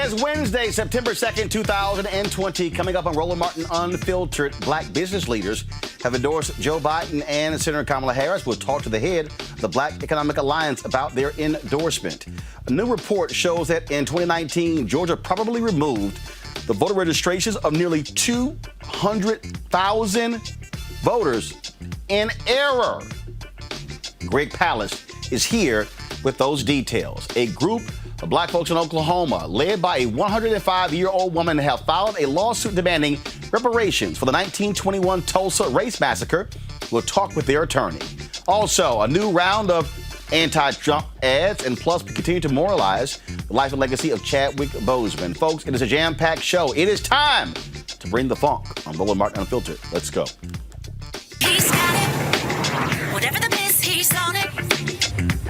is Wednesday, September 2nd, 2020. Coming up on Roland Martin Unfiltered, black business leaders have endorsed Joe Biden and Senator Kamala Harris. We'll talk to the head of the Black Economic Alliance about their endorsement. A new report shows that in 2019, Georgia probably removed the voter registrations of nearly 200,000 voters in error. Greg Palast is here with those details. A group of black folks in Oklahoma, led by a 105-year-old woman, have filed a lawsuit demanding reparations for the 1921 Tulsa race massacre. We'll talk with their attorney. Also, a new round of anti-Trump ads, and plus we continue to memorialize the life and legacy of Chadwick Boseman. Folks, it is a jam-packed show. It is time to bring the funk on Roland Martin Unfiltered. Let's go. He's got it. Whatever the biz, he's on it.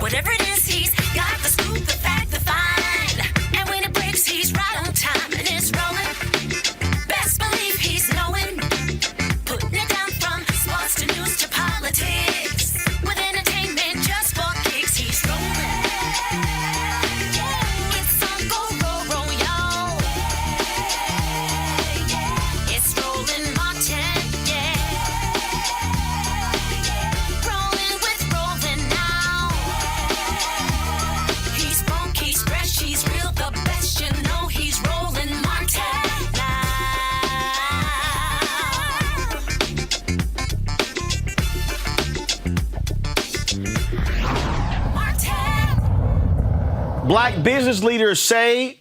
Whatever it is, he's got the scoop, the fact, the find. And when it breaks, he's right on time and it's rolling. Best believe he's knowing. Putting it down from sports to news to politics. With entertainment just for kicks, he's rolling. It's on go, y'all. It's Roland Martin, Rolling with Roland now. He's funk, he's fresh, he's real, the best, you know he's Roland Martin now. Martin. Black business leaders say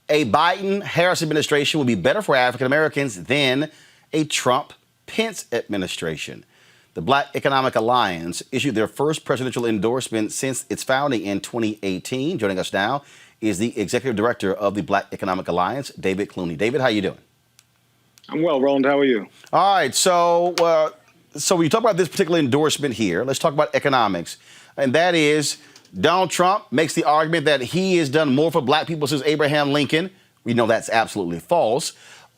a Biden-Harris administration will be better for African Americans than a Trump-Pence administration. The Black Economic Alliance issued their first presidential endorsement since its founding in 2018. Joining us now is the executive director of the Black Economic Alliance, David Clooney. David, how you doing? I'm well, Roland. How are you? All right, so when you talk about this particular endorsement here, let's talk about economics. And that is, Donald Trump makes the argument that he has done more for black people since Abraham Lincoln. We know that's absolutely false.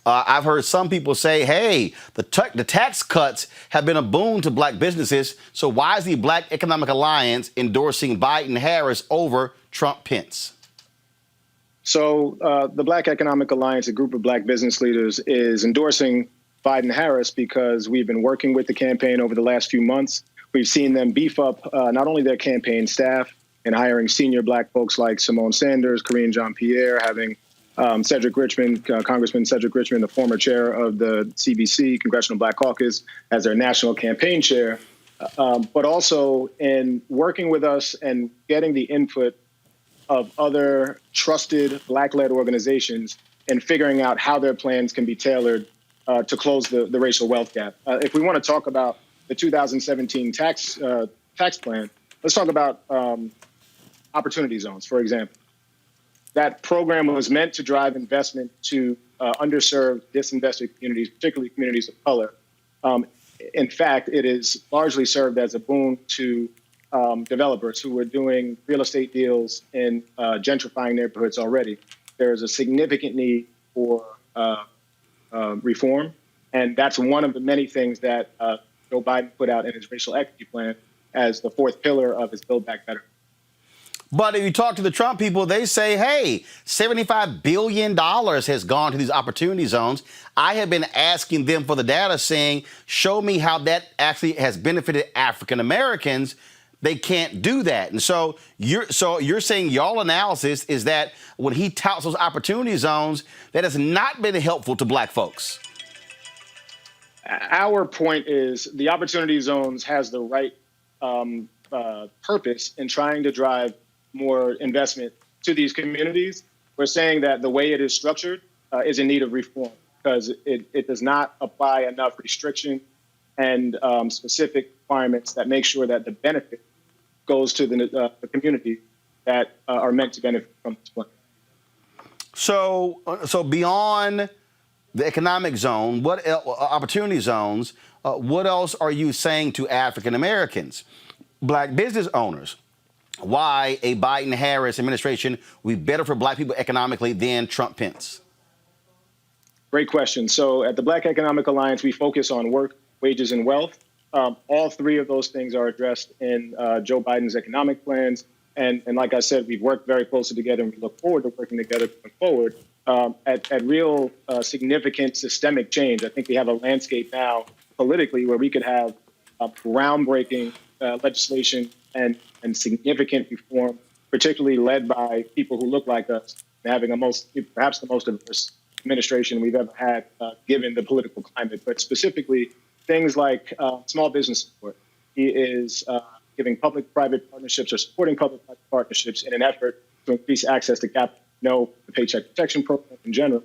I've heard some people say, hey, the tax cuts have been a boon to black businesses, so why is the Black Economic Alliance endorsing Biden-Harris over Trump-Pence? So the Black Economic Alliance, a group of black business leaders, is endorsing Biden-Harris because we've been working with the campaign over the last few months. We've seen them beef up not only their campaign staff and hiring senior black folks like Simone Sanders, Karine Jean-Pierre, having Cedric Richmond, Congressman Cedric Richmond, the former chair of the CBC, Congressional Black Caucus, as their national campaign chair, but also in working with us and getting the input of other trusted black-led organizations and figuring out how their plans can be tailored to close the racial wealth gap. If we want to talk about the 2017 tax plan, let's talk about opportunity zones, for example. That program was meant to drive investment to underserved, disinvested communities, particularly communities of color. In fact, it is largely served as a boon to developers who were doing real estate deals in gentrifying neighborhoods already. There is a significant need for reform, and that's one of the many things that Joe Biden put out in his racial equity plan as the fourth pillar of his Build Back Better. But if you talk to the Trump people, they say, hey, $75 billion has gone to these opportunity zones. I have been asking them for the data saying, show me how that actually has benefited African Americans. They can't do that. And so you're saying y'all analysis is that when he touts those opportunity zones, that has not been helpful to black folks. Our point is the opportunity zones has the right purpose in trying to drive more investment to these communities. We're saying that the way it is structured is in need of reform because it does not apply enough restriction and specific requirements that make sure that the benefit goes to the community that are meant to benefit from this plan. So beyond the economic zone, what opportunity zones, what else are you saying to African Americans, black business owners? Why a Biden-Harris administration will be better for black people economically than Trump-Pence? Great question. So at the Black Economic Alliance, we focus on work, wages, and wealth. All three of those things are addressed in Joe Biden's economic plans. And like I said, we've worked very closely together, and we look forward to working together going forward at real significant systemic change. I think we have a landscape now politically where we could have groundbreaking legislation and significant reform, particularly led by people who look like us, and having perhaps the most diverse administration we've ever had, given the political climate. But specifically, things like small business support. He is giving public-private partnerships or supporting public-private partnerships in an effort to increase access to capital. The Paycheck Protection Program in general,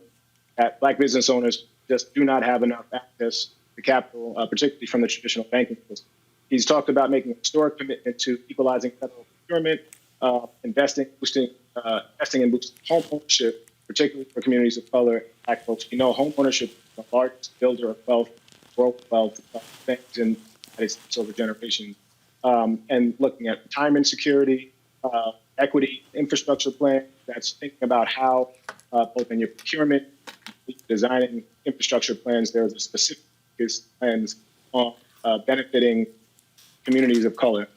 that Black business owners just do not have enough access to capital, particularly from the traditional banking system. He's talked about making a historic commitment to equalizing federal procurement, investing and boosting home ownership, particularly for communities of color and Black folks. We know home ownership is the largest builder of wealth, world wealth, things in the United States over generations. And looking at retirement security, equity, infrastructure plan that's thinking about how, both in your procurement, designing infrastructure plans, there's a specific plans on benefiting communities of color,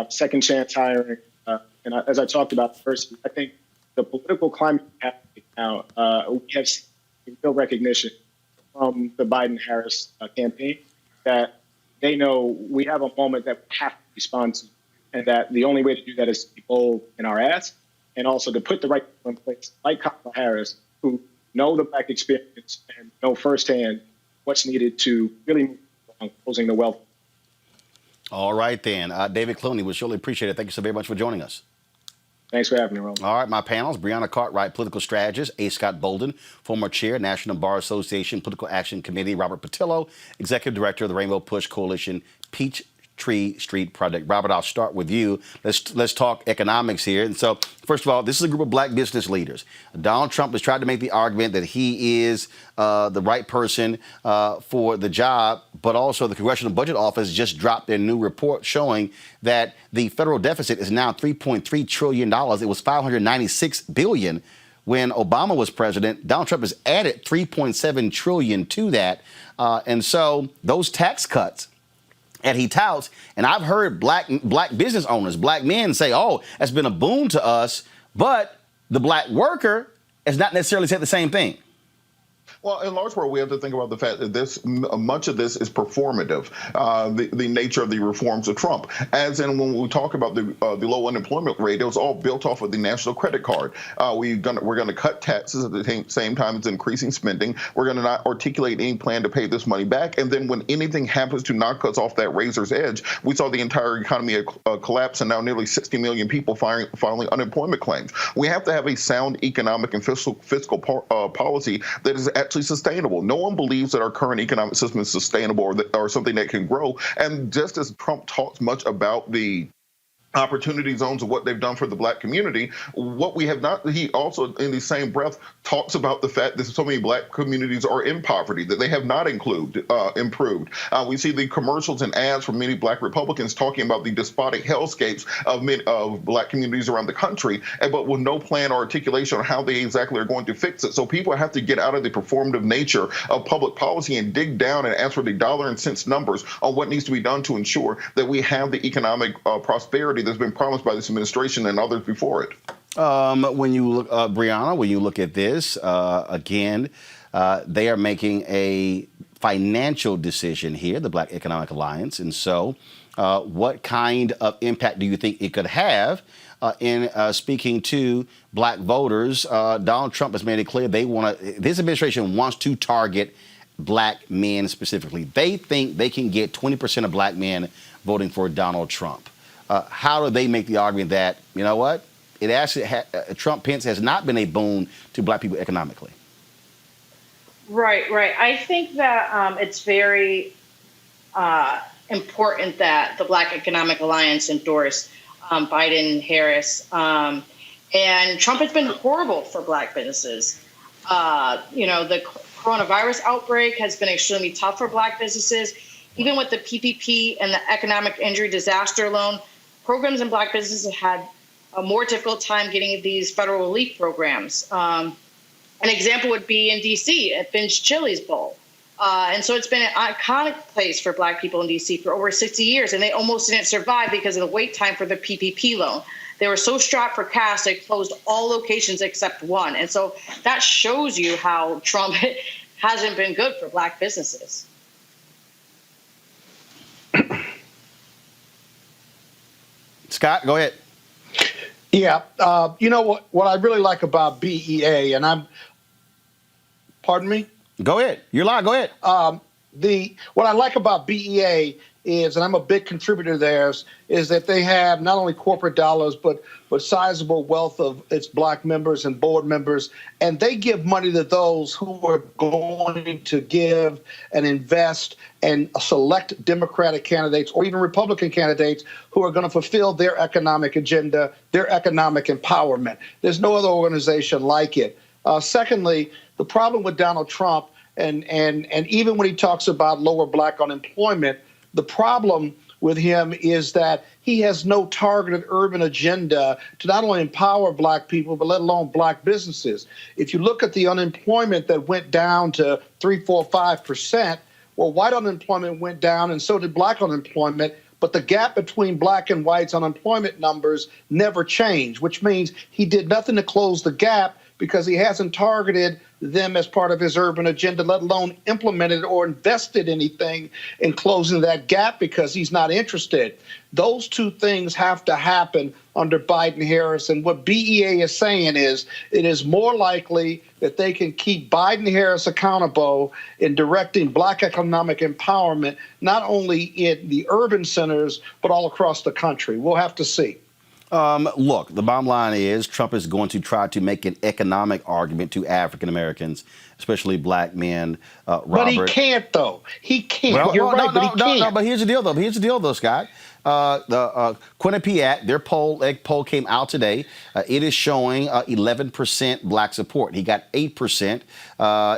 second chance hiring. And as I talked about first, I think the political climate we have right now, we have seen real recognition from the Biden-Harris campaign that they know we have a moment that we have to respond to, and that the only way to do that is to be bold in our ask, and also to put the right people in place, like Kamala Harris, who know the Black experience and know firsthand what's needed to really move on closing the wealth. All right, then. David Clooney, we surely appreciate it. Thank you so very much for joining us. Thanks for having me, Roland. All right, my panels, Breonna Cartwright, political strategist, A. Scott Bolden, former chair, National Bar Association Political Action Committee, Robert Patillo, executive director of the Rainbow Push Coalition, Peachtree Street Project. Robert, I'll start with you. Let's talk economics here. And so, first of all, this is a group of Black business leaders. Donald Trump has tried to make the argument that he is the right person for the job, but also the Congressional Budget Office just dropped their new report showing that the federal deficit is now $3.3 trillion. It was $596 billion when Obama was president. Donald Trump has added $3.7 trillion to that. And so those tax cuts that he touts, and I've heard black business owners, Black men say, oh, that's been a boon to us, but the Black worker has not necessarily said the same thing. Well, in large part, we have to think about the fact that much of this is performative, the nature of the reforms of Trump. As in when we talk about the low unemployment rate, it was all built off of the national credit card. We're going to cut taxes at the same time as increasing spending. We're going to not articulate any plan to pay this money back. And then when anything happens to knock us off that razor's edge, we saw the entire economy collapse, and now nearly 60 million people filing unemployment claims. We have to have a sound economic and fiscal policy that is actually sustainable. No one believes that our current economic system is sustainable or something that can grow. And just as Trump talks much about the opportunity zones of what they've done for the Black community, what we have not, he also in the same breath talks about the fact that so many Black communities are in poverty, that they have not improved. We see the commercials and ads from many Black Republicans talking about the despotic hellscapes of Black communities around the country, but with no plan or articulation on how they exactly are going to fix it. So people have to get out of the performative nature of public policy and dig down and ask for the dollar and cents numbers on what needs to be done to ensure that we have the economic prosperity that's been promised by this administration and others before it. When you look, Breonna, when you look at this, again, they are making a financial decision here, the Black Economic Alliance. And so what kind of impact do you think it could have in speaking to Black voters? Donald Trump has made it clear this administration wants to target Black men specifically. They think they can get 20% of Black men voting for Donald Trump. How do they make the argument that, you know what, it actually Trump-Pence has not been a boon to Black people economically? Right. I think that it's very important that the Black Economic Alliance endorse Biden, Harris, and Trump has been horrible for Black businesses. The coronavirus outbreak has been extremely tough for Black businesses. Even with the PPP and the economic injury disaster loan, programs in Black businesses have had a more difficult time getting these federal relief programs. An example would be in D.C. at Finch Chili's Bowl. And so it's been an iconic place for Black people in D.C. for over 60 years, and they almost didn't survive because of the wait time for the PPP loan. They were so strapped for cash, they closed all locations except one. And so that shows you how Trump hasn't been good for Black businesses. Scott, go ahead. Yeah, you know what I really like about BEA, and pardon me? Go ahead. You're live. Go ahead. What I like about BEA is, and I'm a big contributor to theirs, is that they have not only corporate dollars, but sizable wealth of its Black members and board members, and they give money to those who are going to give and invest and select Democratic candidates or even Republican candidates who are going to fulfill their economic agenda, their economic empowerment. There's no other organization like it. Secondly, the problem with Donald Trump, and even when he talks about lower Black unemployment, the problem with him is that he has no targeted urban agenda to not only empower Black people, but let alone Black businesses. If you look at the unemployment that went down to 3, 4, 5%, well, white unemployment went down and so did Black unemployment, but the gap between Black and white's unemployment numbers never changed, which means he did nothing to close the gap because he hasn't targeted them as part of his urban agenda, let alone implemented or invested anything in closing that gap because he's not interested. Those two things have to happen under Biden-Harris. And what BEA is saying is it is more likely that they can keep Biden-Harris accountable in directing Black economic empowerment, not only in the urban centers, but all across the country. We'll have to see. Look, the bottom line is Trump is going to try to make an economic argument to African Americans, especially Black men. Robert. But he can't, though. He can't. Well, You're right, but he can't. No, but here's the deal, though. Scott. The Quinnipiac, their poll came out today. It is showing 11% Black support. He got 8%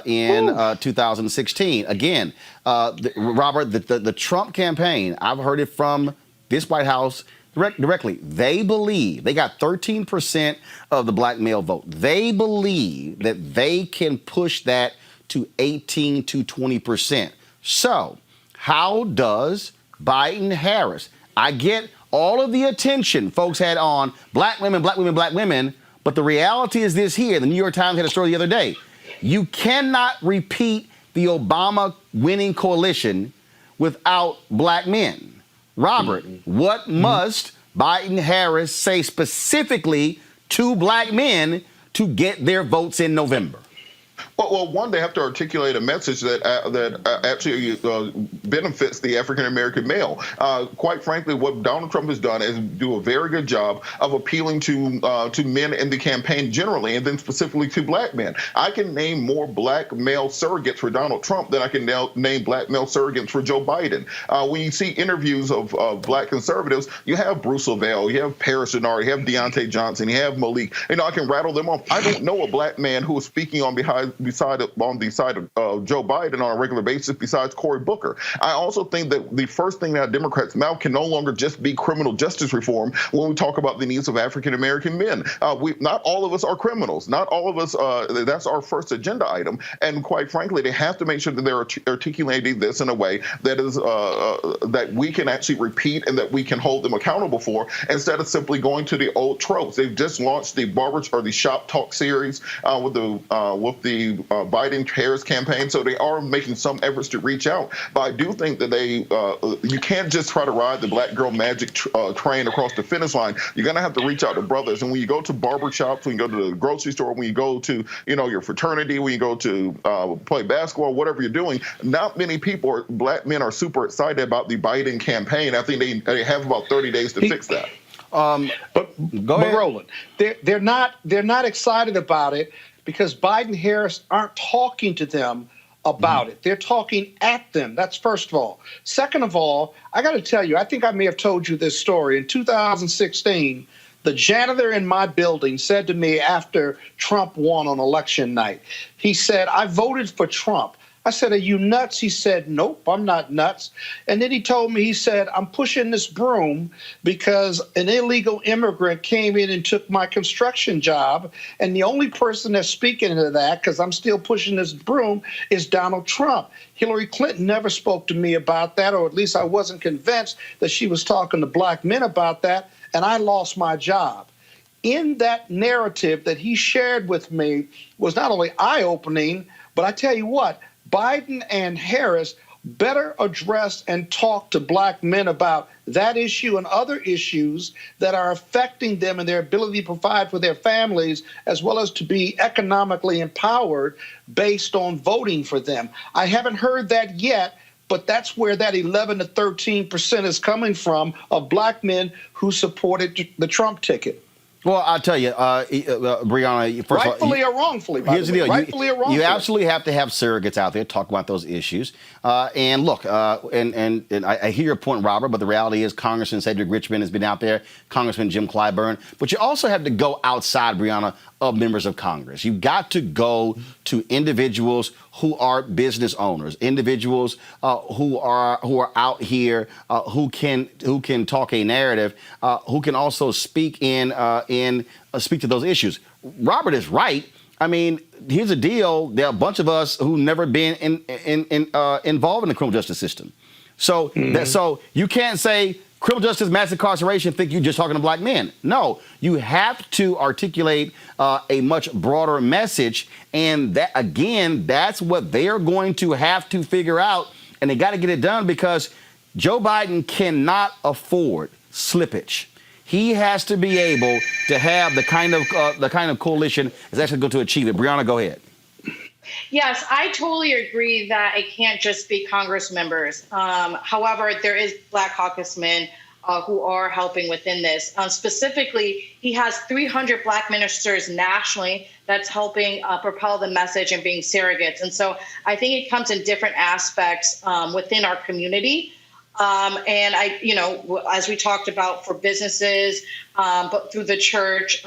in 2016. Again, Robert, the Trump campaign, I've heard it from this White House directly. They believe they got 13% of the Black male vote. They believe that they can push that to 18 to 20%. So how does Biden-Harris? I get all of the attention folks had on Black women, but the reality is this here. The New York Times had a story the other day. You cannot repeat the Obama winning coalition without Black men. Robert, what must Biden-Harris say specifically to Black men to get their votes in November? Well, one, they have to articulate a message that actually benefits the African-American male. Quite frankly, what Donald Trump has done is do a very good job of appealing to men in the campaign generally, and then specifically to Black men. I can name more Black male surrogates for Donald Trump than I can now name Black male surrogates for Joe Biden. When you see interviews of Black conservatives, you have Bruce Lavelle, you have Paris Denard, you have Deontay Johnson, you have Malik. I can rattle them off. I don't know a Black man who is speaking on the side of Joe Biden on a regular basis besides Cory Booker. I also think that the first thing that Democrats' mouth can no longer just be criminal justice reform when we talk about the needs of African-American men. Not all of us are criminals. Not all of us, that's our first agenda item. And quite frankly, they have to make sure that they're articulating this in a way that is that we can actually repeat and that we can hold them accountable for, instead of simply going to the old tropes. They've just launched the the Shop Talk series with the Biden-Harris campaign, so they are making some efforts to reach out. But I do think that you can't just try to ride the Black girl magic train across the finish line. You're going to have to reach out to brothers. And when you go to barber shops, when you go to the grocery store, when you go to your fraternity, when you go to play basketball, whatever you're doing, not many people, Black men, are super excited about the Biden campaign. I think they have about 30 days to fix that. But Roland, they're not excited about it because Biden-Harris aren't talking to them about it. They're talking at them. That's first of all. Second of all, I got to tell you, I think I may have told you this story. In 2016, the janitor in my building said to me after Trump won on election night, he said, "I voted for Trump. I said, are you nuts? He said, nope, I'm not nuts. And then he told me, he said, I'm pushing this broom because an illegal immigrant came in and took my construction job. And the only person that's speaking to that, because I'm still pushing this broom, is Donald Trump. Hillary Clinton never spoke to me about that, or at least I wasn't convinced that she was talking to black men about that, and I lost my job. In that narrative that he shared with me was not only eye-opening, but I tell you what, Biden and Harris better address and talk to black men about that issue and other issues that are affecting them and their ability to provide for their families, as well as to be economically empowered based on voting for them. I haven't heard that yet, but that's where that 11 to 13% is coming from of black men who supported the Trump ticket. Well, I'll tell you, Breonna, first rightfully of all, or wrongfully, by here's the the way. deal. Rightfully or wrongfully. You absolutely have to have surrogates out there talk about those issues. And look, and I hear your point, Robert, but the reality is Congressman Cedric Richmond has been out there, Congressman Jim Clyburn. But you also have to go outside, Breonna, of members of Congress. You've got to go to individuals who are business owners, individuals who are out here, who can talk a narrative, who can also speak speak to those issues. Robert is right. I mean, here's the deal. There are a bunch of us who never been involved in the criminal justice system. So so you can't say criminal justice, mass incarceration, think you're just talking to black men. No, you have to articulate a much broader message. And that, again, that's what they're going to have to figure out. And they got to get it done because Joe Biden cannot afford slippage. He has to be able to have the kind of coalition that's actually going to achieve it. Breonna, go ahead. Yes, I totally agree that it can't just be Congress members. However, there is Black Caucus men who are helping within this. Specifically, he has 300 Black ministers nationally that's helping propel the message and being surrogates. And so I think it comes in different aspects within our community. And as we talked about for businesses, but through the church,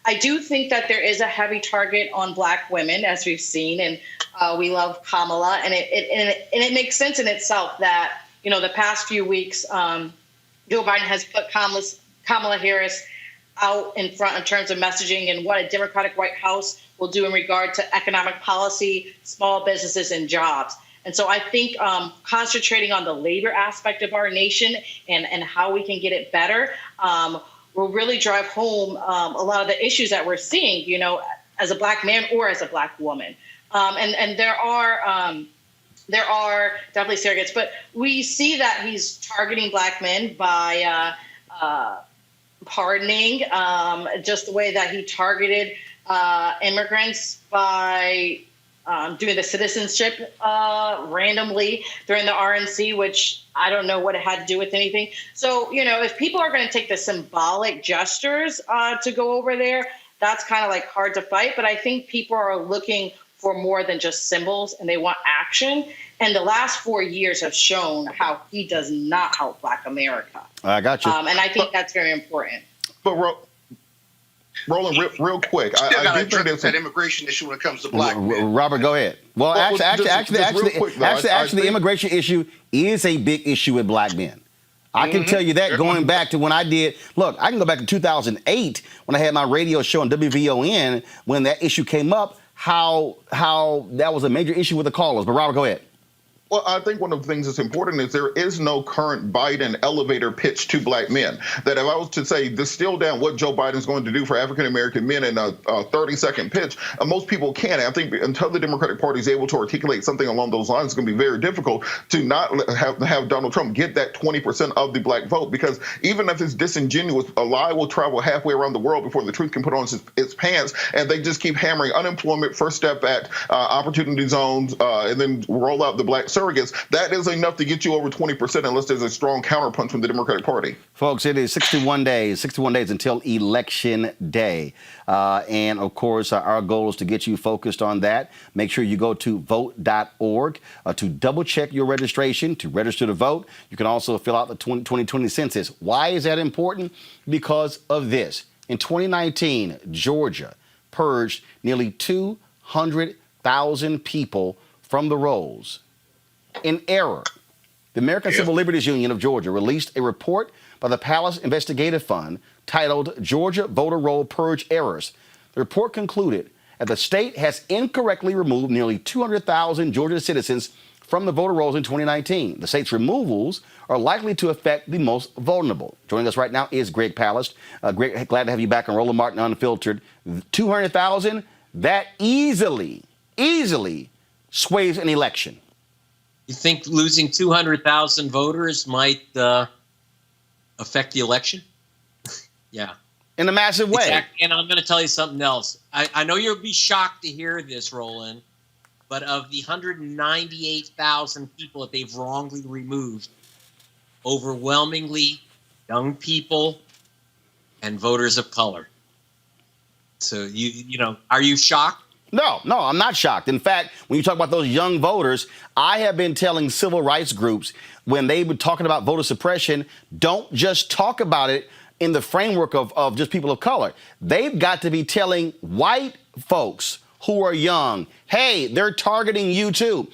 I do think that there is a heavy target on black women, as we've seen, and we love Kamala, and it makes sense in itself that the past few weeks, Joe Biden has put Kamala Harris out in front in terms of messaging and what a Democratic White House will do in regard to economic policy, small businesses, and jobs. And so I think concentrating on the labor aspect of our nation and how we can get it better will really drive home a lot of the issues that we're seeing, as a black man or as a black woman. And there are definitely surrogates, but we see that he's targeting black men by pardoning, just the way that he targeted immigrants by doing the citizenship randomly during the RNC, which I don't know what it had to do with anything. So, if people are going to take the symbolic gestures to go over there, that's kind of like hard to fight. But I think people are looking for more than just symbols and they want action. And the last 4 years have shown how he does not help Black America. I got you. And I think that's very important. But Roland, real quick, I do think there's that immigration issue when it comes to black men. Robert, go ahead. Well, actually, the immigration issue is a big issue with black men. I can tell you that going back to when I did. Look, I can go back to 2008 when I had my radio show on WVON when that issue came up. How that was a major issue with the callers. But Robert, go ahead. Well, I think one of the things that's important is there is no current Biden elevator pitch to black men. That if I was to say distill down what Joe Biden's going to do for African-American men in a 30-second pitch, most people can't. I think until the Democratic Party is able to articulate something along those lines, it's going to be very difficult to not have Donald Trump get that 20% of the black vote. Because even if it's disingenuous, a lie will travel halfway around the world before the truth can put on its pants. And they just keep hammering unemployment, First Step Act, opportunity zones, and then roll out the black surrogates. That is enough to get you over 20% unless there's a strong counterpunch from the Democratic Party. Folks, it is 61 days until Election Day. And, of course, our goal is to get you focused on that. Make sure you go to vote.org to double-check your registration, to register to vote. You can also fill out the 2020 census. Why is that important? Because of this. In 2019, Georgia purged nearly 200,000 people from the rolls in error. The American Civil Liberties Union of Georgia released a report by the Palace Investigative Fund titled Georgia Voter Roll Purge Errors. The report concluded that the state has incorrectly removed nearly 200,000 Georgia citizens from the voter rolls in 2019. The state's removals are likely to affect the most vulnerable. Joining us right now is Greg Palast. Greg, glad to have you back on Roland Martin Unfiltered. 200,000, that easily sways an election. You think losing 200,000 voters might affect the election? Yeah. In a massive way. Exactly. And I'm going to tell you something else. I know you'll be shocked to hear this, Roland, but of the 198,000 people that they've wrongly removed, overwhelmingly young people and voters of color. So, you know, are you shocked? No, I'm not shocked. In fact, when you talk about those young voters, I have been telling civil rights groups when they've been talking about voter suppression, don't just talk about it in the framework of just people of color. They've got to be telling white folks who are young, hey, they're targeting you too.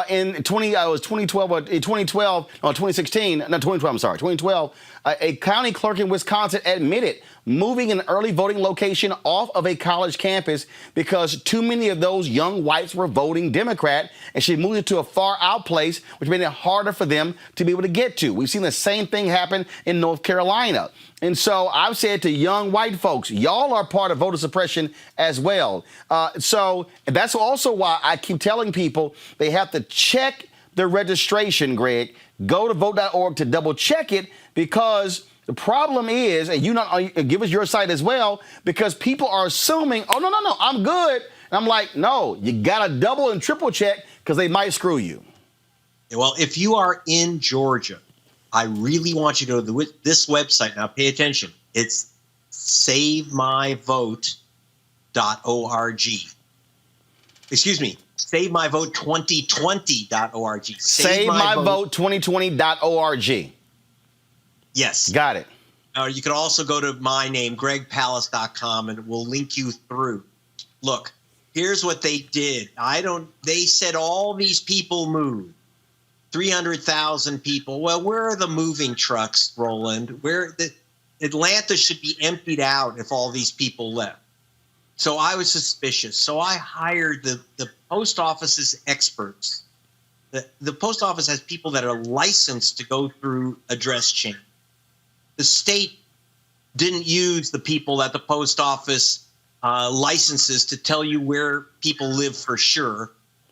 In 2012, a county clerk in Wisconsin admitted moving an early voting location off of a college campus because too many of those young whites were voting Democrat, and she moved it to a far out place, which made it harder for them to be able to get to. We've seen the same thing happen in North Carolina. And so I've said to young white folks, y'all are part of voter suppression as well. So that's also why I keep telling people they have to check their registration, Greg. Go to vote.org to double check it, because the problem is, and give us your site as well, because people are assuming, oh, no, I'm good. And I'm like, no, you got to double and triple check because they might screw you. Well, if you are in Georgia, I really want you to go to this website. Now, pay attention. It's savemyvote.org. Excuse me, savemyvote2020.org. Savemyvote2020.org. Yes. Got it. You can also go to my name, gregpalast.com, and we'll link you through. Look, here's what they did. They said all these people moved. 300,000 people. Well, where are the moving trucks, Roland? Atlanta should be emptied out if all these people left. So I was suspicious. So I hired the post office's experts. The post office has people that are licensed to go through address change. The state didn't use the people that the post office licenses to tell you where people live for sure.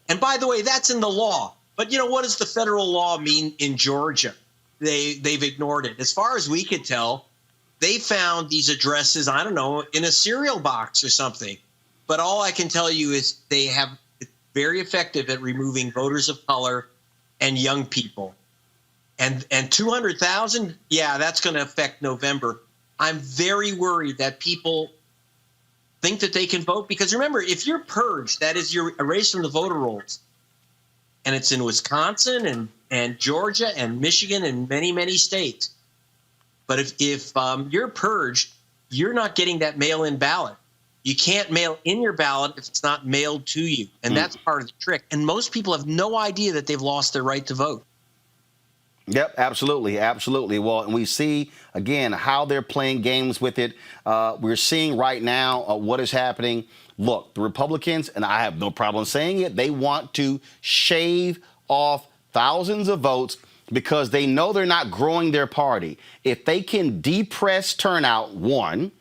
And by the way, that's in the law. But, you know, what does the federal law mean in Georgia? They've ignored it. As far as we could tell, they found these addresses, I don't know, in a cereal box or something. But all I can tell you is they have very effective at removing voters of color and young people. And 200,000, yeah, that's going to affect November. I'm very worried that people think that they can vote. Because remember, if you're purged, that is, you're erased from the voter rolls. And it's in Wisconsin and Georgia and Michigan and many, many states. But if you're purged, you're not getting that mail-in ballot. You can't mail in your ballot if it's not mailed to you. And that's part of the trick. And most people have no idea that they've lost their right to vote. Yep, absolutely. Well, and we see, again, how they're playing games with it. We're seeing right now what is happening. Look, the Republicans, and I have no problem saying it, they want to shave off thousands of votes because they know they're not growing their party. If they can depress turnout, 1,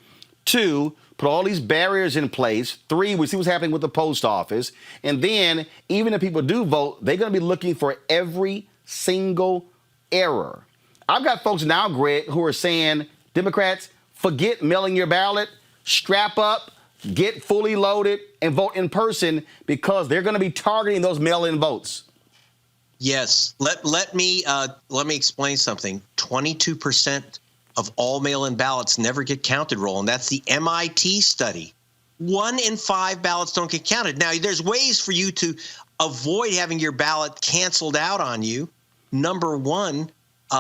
2, put all these barriers in place, 3, we see what's happening with the post office, and then even if people do vote, they're going to be looking for every single error. I've got folks now, Greg, who are saying, Democrats, forget mailing your ballot, strap up, get fully loaded, and vote in person because they're going to be targeting those mail-in votes. Yes. Let me explain something. 22% of all mail-in ballots never get counted, Roland. That's the MIT study. 1 in 5 ballots don't get counted. Now, there's ways for you to avoid having your ballot canceled out on you. Number 1,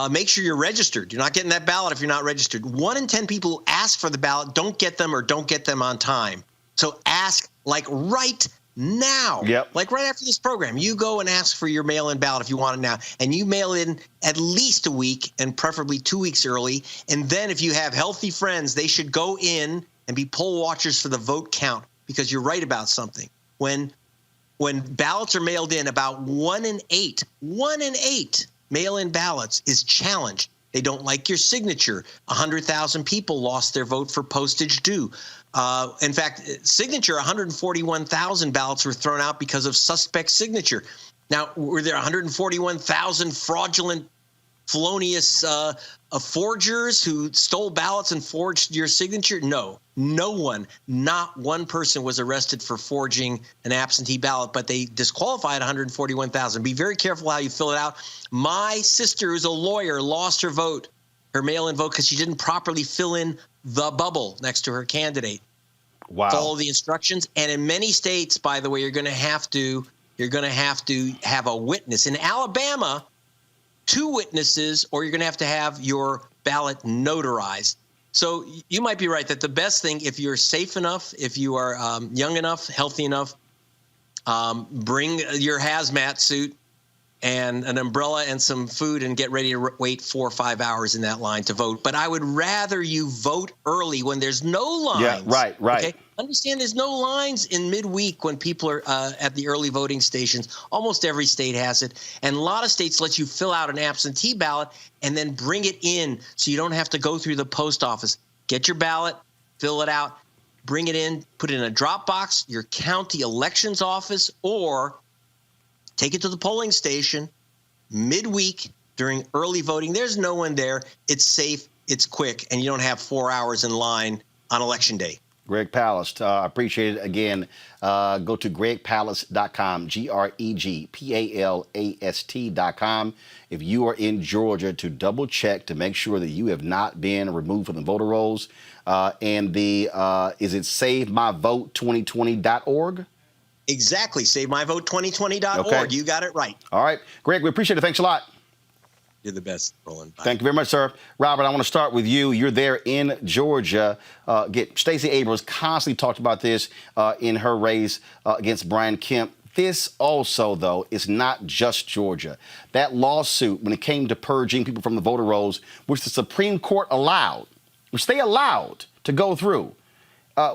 make sure you're registered. You're not getting that ballot if you're not registered. 1 in 10 people who ask for the ballot don't get them or don't get them on time. So ask, like, right now. Yep. Like right after this program, you go and ask for your mail-in ballot if you want it now, and you mail in at least a week and preferably 2 weeks early. And then if you have healthy friends, they should go in and be poll watchers for the vote count, because you're right about something. When ballots are mailed in, about 1 in 8 mail-in ballots is challenged. They don't like your signature. 100,000 people lost their vote for postage due. In fact, signature, 141,000 ballots were thrown out because of suspect signature. Now, were there 141,000 fraudulent, felonious forgers who stole ballots and forged your signature? No. No one, not one person was arrested for forging an absentee ballot, but they disqualified 141,000. Be very careful how you fill it out. My sister, who's a lawyer, lost her vote, her mail-in vote, because she didn't properly fill in the bubble next to her candidate. Wow. Follow the instructions. And in many states, by the way, you're going to have to have a witness. In Alabama, 2 witnesses, or you're going to have your ballot notarized. So you might be right that the best thing, if you're safe enough, if you are young enough, healthy enough, bring your hazmat suit and an umbrella and some food and get ready to wait 4 or 5 hours in that line to vote. But I would rather you vote early when there's no lines. Yeah, right. Okay? Understand there's no lines in midweek when people are at the early voting stations. Almost every state has it. And a lot of states let you fill out an absentee ballot and then bring it in so you don't have to go through the post office. Get your ballot, fill it out, bring it in, put it in a drop box, your county elections office, or take it to the polling station midweek during early voting. There's no one there. It's safe, it's quick, and you don't have 4 hours in line on Election Day. Greg Palast, I appreciate it. Again, go to gregpalast.com, GregPalast.com. If you are in Georgia, to double check to make sure that you have not been removed from the voter rolls. And is it SaveMyVote2020.org? Exactly. SaveMyVote2020.org. Okay. You got it right. All right. Greg, we appreciate it. Thanks a lot. You're the best, Roland. Bye. Thank you very much, sir. Robert, I want to start with you. You're there in Georgia. Stacey Abrams constantly talked about this in her race against Brian Kemp. This also, though, is not just Georgia. That lawsuit, when it came to purging people from the voter rolls, which the Supreme Court allowed, which they allowed to go through,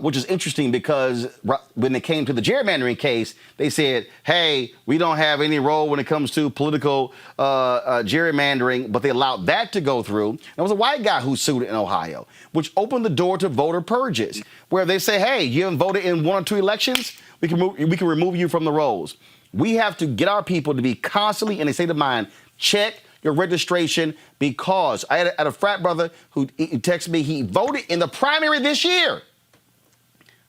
which is interesting because when it came to the gerrymandering case, they said, hey, we don't have any role when it comes to political gerrymandering, but they allowed that to go through. There was a white guy who sued in Ohio, which opened the door to voter purges, where they say, hey, you haven't voted in 1 or 2 elections, we can remove you from the rolls. We have to get our people to be constantly in a state of mind, check your registration, because I had a frat brother who texted me, he voted in the primary this year.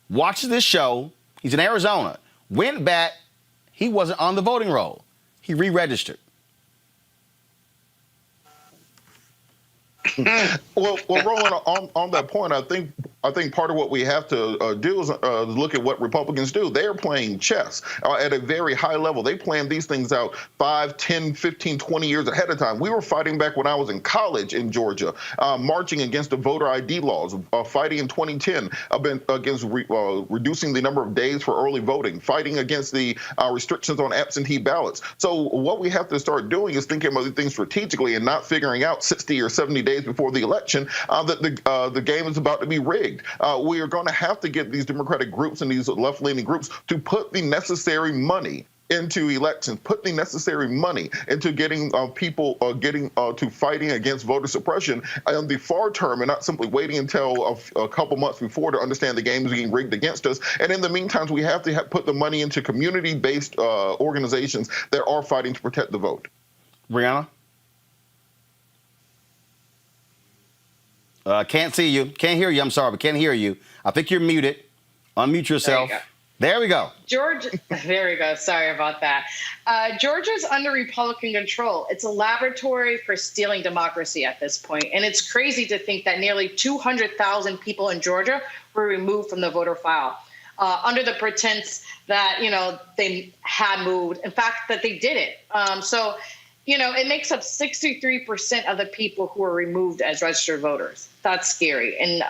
Watches this show. He's in Arizona. Went back. He wasn't on the voting roll. He re-registered. Well, Roland, on that point, I think part of what we have to do is look at what Republicans do. They are playing chess at a very high level. They plan these things out 5, 10, 15, 20 years ahead of time. We were fighting back when I was in college in Georgia, marching against the voter ID laws, fighting in 2010 against reducing the number of days for early voting, fighting against the restrictions on absentee ballots. So what we have to start doing is thinking about these things strategically and not figuring out 60 or 70 days before the election that the game is about to be rigged. We are going to have to get these Democratic groups and these left-leaning groups to put the necessary money into elections, put the necessary money into getting people to fighting against voter suppression on the far term, and not simply waiting until a couple months before to understand the game is being rigged against us. And in the meantime, we have to put the money into community-based organizations that are fighting to protect the vote. Brianna? Can't see you. Can't hear you. I'm sorry, but can't hear you. I think you're muted. Unmute yourself. There we go. Georgia, there we go. Sorry about that. Georgia's under Republican control. It's a laboratory for stealing democracy at this point. And it's crazy to think that nearly 200,000 people in Georgia were removed from the voter file under the pretense that, they had moved. In fact, that they did it. So it makes up 63% of the people who are removed as registered voters. That's scary. And,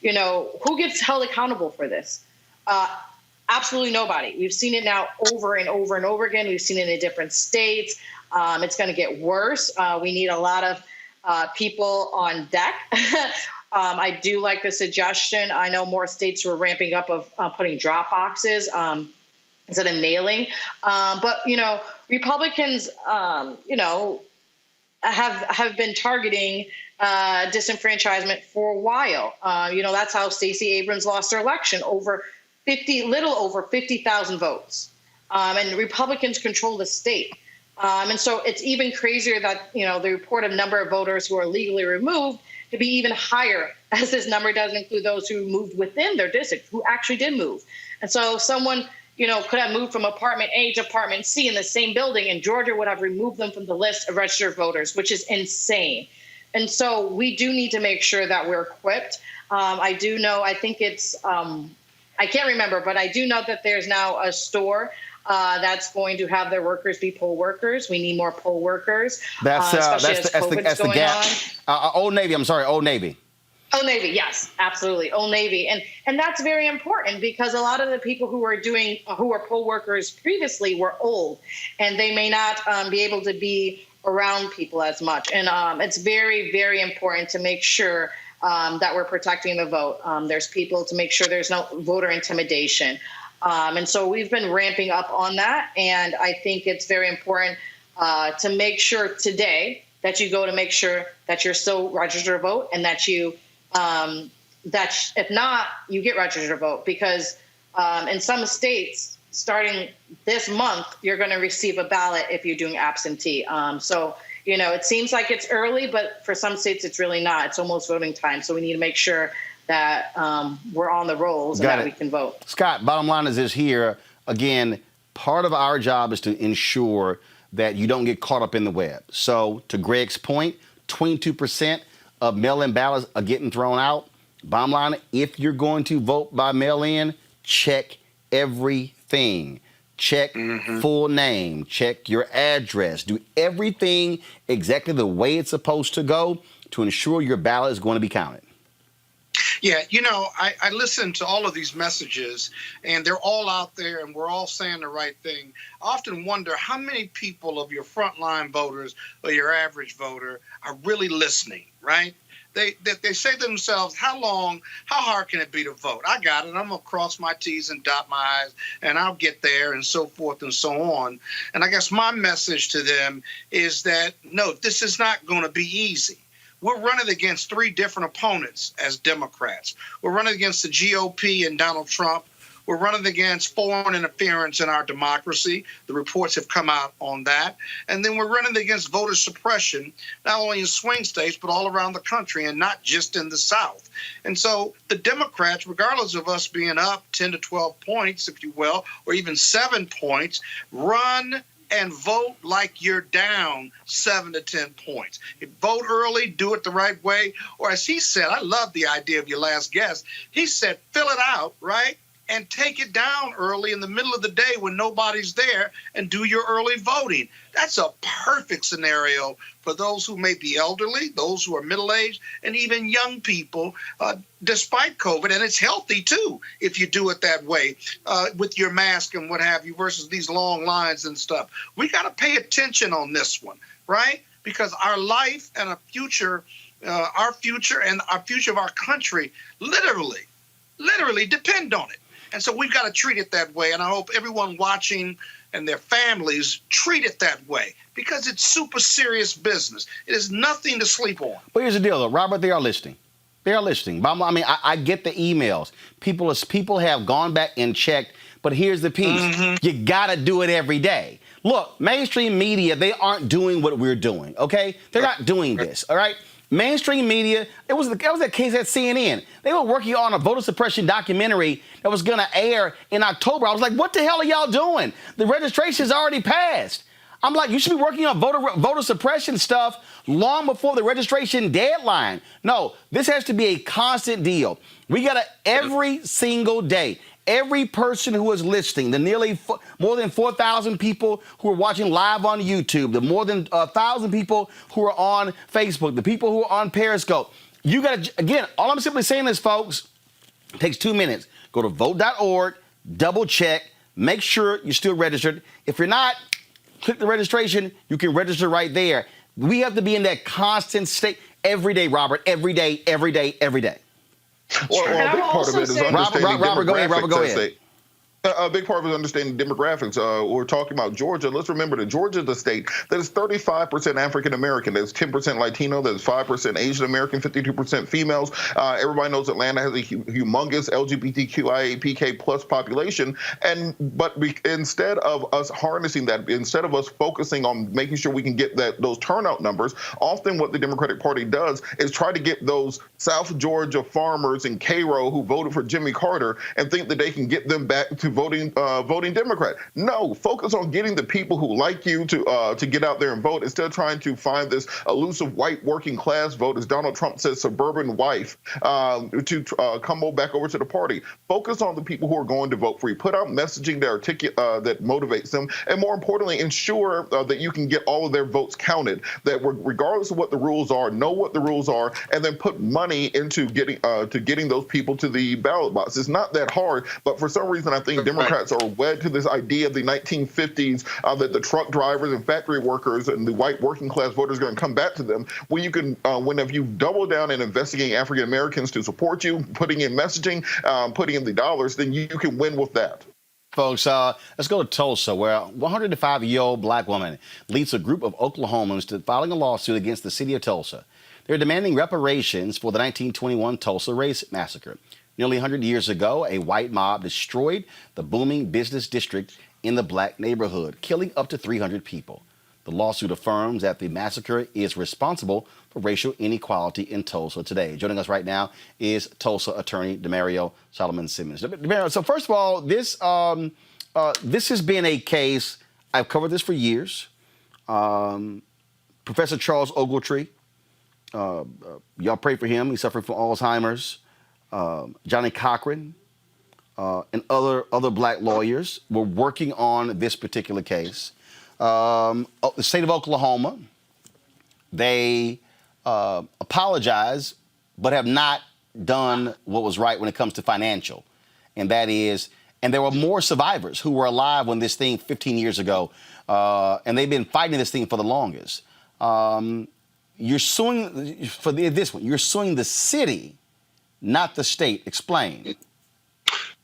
who gets held accountable for this? Absolutely nobody. We've seen it now over and over and over again. We've seen it in different states. It's going to get worse. We need a lot of people on deck. I do like the suggestion. I know more states were ramping up of putting drop boxes instead of mailing. But, Republicans, have been targeting disenfranchisement for a while. That's how Stacey Abrams lost her election, little over 50,000 votes. And Republicans control the state. And so it's even crazier that, the reported number of voters who are legally removed to be even higher, as this number doesn't include those who moved within their district, who actually did move. And so someone, could have moved from apartment A to apartment C in the same building, and Georgia would have removed them from the list of registered voters, which is insane. And so we do need to make sure that we're equipped. I do know, I think it's, I can't remember, but I do know that there's now a store that's going to have their workers be poll workers. We need more poll workers. That's the gap. Old Navy. I'm sorry, Old Navy. Old Navy, yes, absolutely, Old Navy, and that's very important because a lot of the people who were poll workers previously were old, and they may not be able to be around people as much. And it's very, very important to make sure that we're protecting the vote. There's people to make sure there's no voter intimidation. And so we've been ramping up on that. And I think it's very important to make sure today that you go to make sure that you're still registered to vote, and that you, that if not, you get registered to vote, because in some states, starting this month, you're going to receive a ballot if you're doing absentee. So, it seems like it's early, but for some states, it's really not. It's almost voting time. So we need to make sure that we're on the rolls and that we can vote. Scott, bottom line is this here. Again, part of our job is to ensure that you don't get caught up in the web. So to Greg's point, 22% of mail-in ballots are getting thrown out. Bottom line, if you're going to vote by mail-in, check everything. Check full name, check your address, do everything exactly the way it's supposed to go to ensure your ballot is going to be counted. Yeah, I listen to all of these messages, and they're all out there, and we're all saying the right thing. I often wonder how many people of your frontline voters or your average voter are really listening, right? They say to themselves, how hard can it be to vote? I got it. I'm going to cross my T's and dot my I's, and I'll get there, and so forth and so on. And I guess my message to them is that, no, this is not going to be easy. We're running against three different opponents as Democrats. We're running against the GOP and Donald Trump. We're running against foreign interference in our democracy. The reports have come out on that. And then we're running against voter suppression, not only in swing states, but all around the country, and not just in the South. And so the Democrats, regardless of us being up 10 to 12 points, if you will, or even 7 points, run and vote like you're down 7 to 10 points. Vote early, do it the right way. Or as he said, I love the idea of your last guest. He said, fill it out, right? And take it down early in the middle of the day when nobody's there and do your early voting. That's a perfect scenario for those who may be elderly, those who are middle-aged, and even young people, despite COVID. And it's healthy, too, if you do it that way with your mask and what have you versus these long lines and stuff. We got to pay attention on this one, right? Because our life and our future and our future of our country literally depend on it. And so we've got to treat it that way. And I hope everyone watching and their families treat it that way, because it's super serious business. It is nothing to sleep on. But here's the deal, though, Robert, they are listening. They are listening. I mean, I get the emails. People have gone back and checked. But here's the piece. You got to do it every day. Look, mainstream media, they aren't doing what we're doing, okay? They're not doing this, all right? Mainstream media, it was that case at CNN. They were working on a voter suppression documentary that was going to air in October. I was like, what the hell are y'all doing? The registration's already passed. I'm like, you should be working on voter suppression stuff long before the registration deadline. No, this has to be a constant deal. We got to, every single day, every person who is listening, the nearly more than 4,000 people who are watching live on YouTube, the more than 1,000 people who are on Facebook, the people who are on Periscope, you got to, again, all I'm simply saying is, folks, it takes 2 minutes. Go to vote.org, double check, make sure you're still registered. If you're not, click the registration. You can register right there. We have to be in that constant state every day, Robert, every day, every day, every day. Well, a big part of it is understanding Robert, go ahead. A big part of it is understanding demographics. We're talking about Georgia. Let's remember that Georgia is a state that is 35% African American. That's 10% Latino. That's 5% Asian American. 52% females. Everybody knows Atlanta has a humongous LGBTQIA plus population. But instead of us harnessing that, instead of us focusing on making sure we can get those turnout numbers, often what the Democratic Party does is try to get those South Georgia farmers in Cairo who voted for Jimmy Carter and think that they can get them back to voting Democrat. No, focus on getting the people who like you to get out there and vote instead of trying to find this elusive white working class vote, as Donald Trump says, suburban wife, to come back over to the party. Focus on the people who are going to vote for you. Put out messaging that motivates them, and more importantly, ensure that you can get all of their votes counted. That regardless of what the rules are, know what the rules are, and then put money into getting those people to the ballot box. It's not that hard, but for some reason, I think Democrats are wed to this idea of the 1950s that the truck drivers and factory workers and the white working class voters are going to come back to them. When you can, if you double down and investigating African Americans to support you, putting in messaging, putting in the dollars, then you can win with that. Folks, let's go to Tulsa, where a 105-year-old black woman leads a group of Oklahomans to filing a lawsuit against the city of Tulsa. They're demanding reparations for the 1921 Tulsa race massacre. Nearly 100 years ago, a white mob destroyed the booming business district in the black neighborhood, killing up to 300 people. The lawsuit affirms that the massacre is responsible for racial inequality in Tulsa today. Joining us right now is Tulsa attorney Demario Solomon Simmons. Demario, so first of all, this has been a case, I've covered this for years. Professor Charles Ogletree, y'all pray for him. He's suffering from Alzheimer's. Johnny Cochran and other black lawyers were working on this particular case. The state of Oklahoma, they apologize, but have not done what was right when it comes to financial. And that is, and there were more survivors who were alive when this thing 15 years ago, and they've been fighting this thing for the longest. You're suing for this one. You're suing the city, not the state. Explain.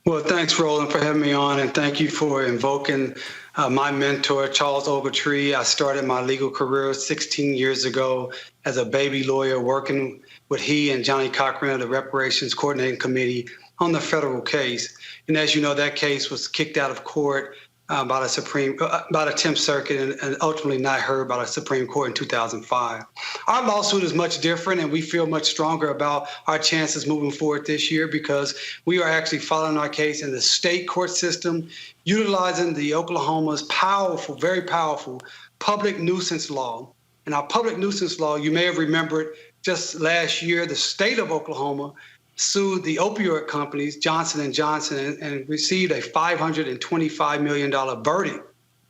Well, thanks, Roland, for having me on, and thank you for invoking my mentor, Charles Ogletree. I started my legal career 16 years ago as a baby lawyer, working with he and Johnny Cochran of the Reparations Coordinating Committee on the federal case. And as you know, that case was kicked out of court by the 10th Circuit and ultimately not heard by the Supreme Court in 2005. Our lawsuit is much different, and we feel much stronger about our chances moving forward this year because we are actually following our case in the state court system, utilizing the Oklahoma's powerful, very powerful public nuisance law. And our public nuisance law, you may have remembered just last year, the state of Oklahoma sued the opioid companies, Johnson & Johnson, and received a $525 million verdict,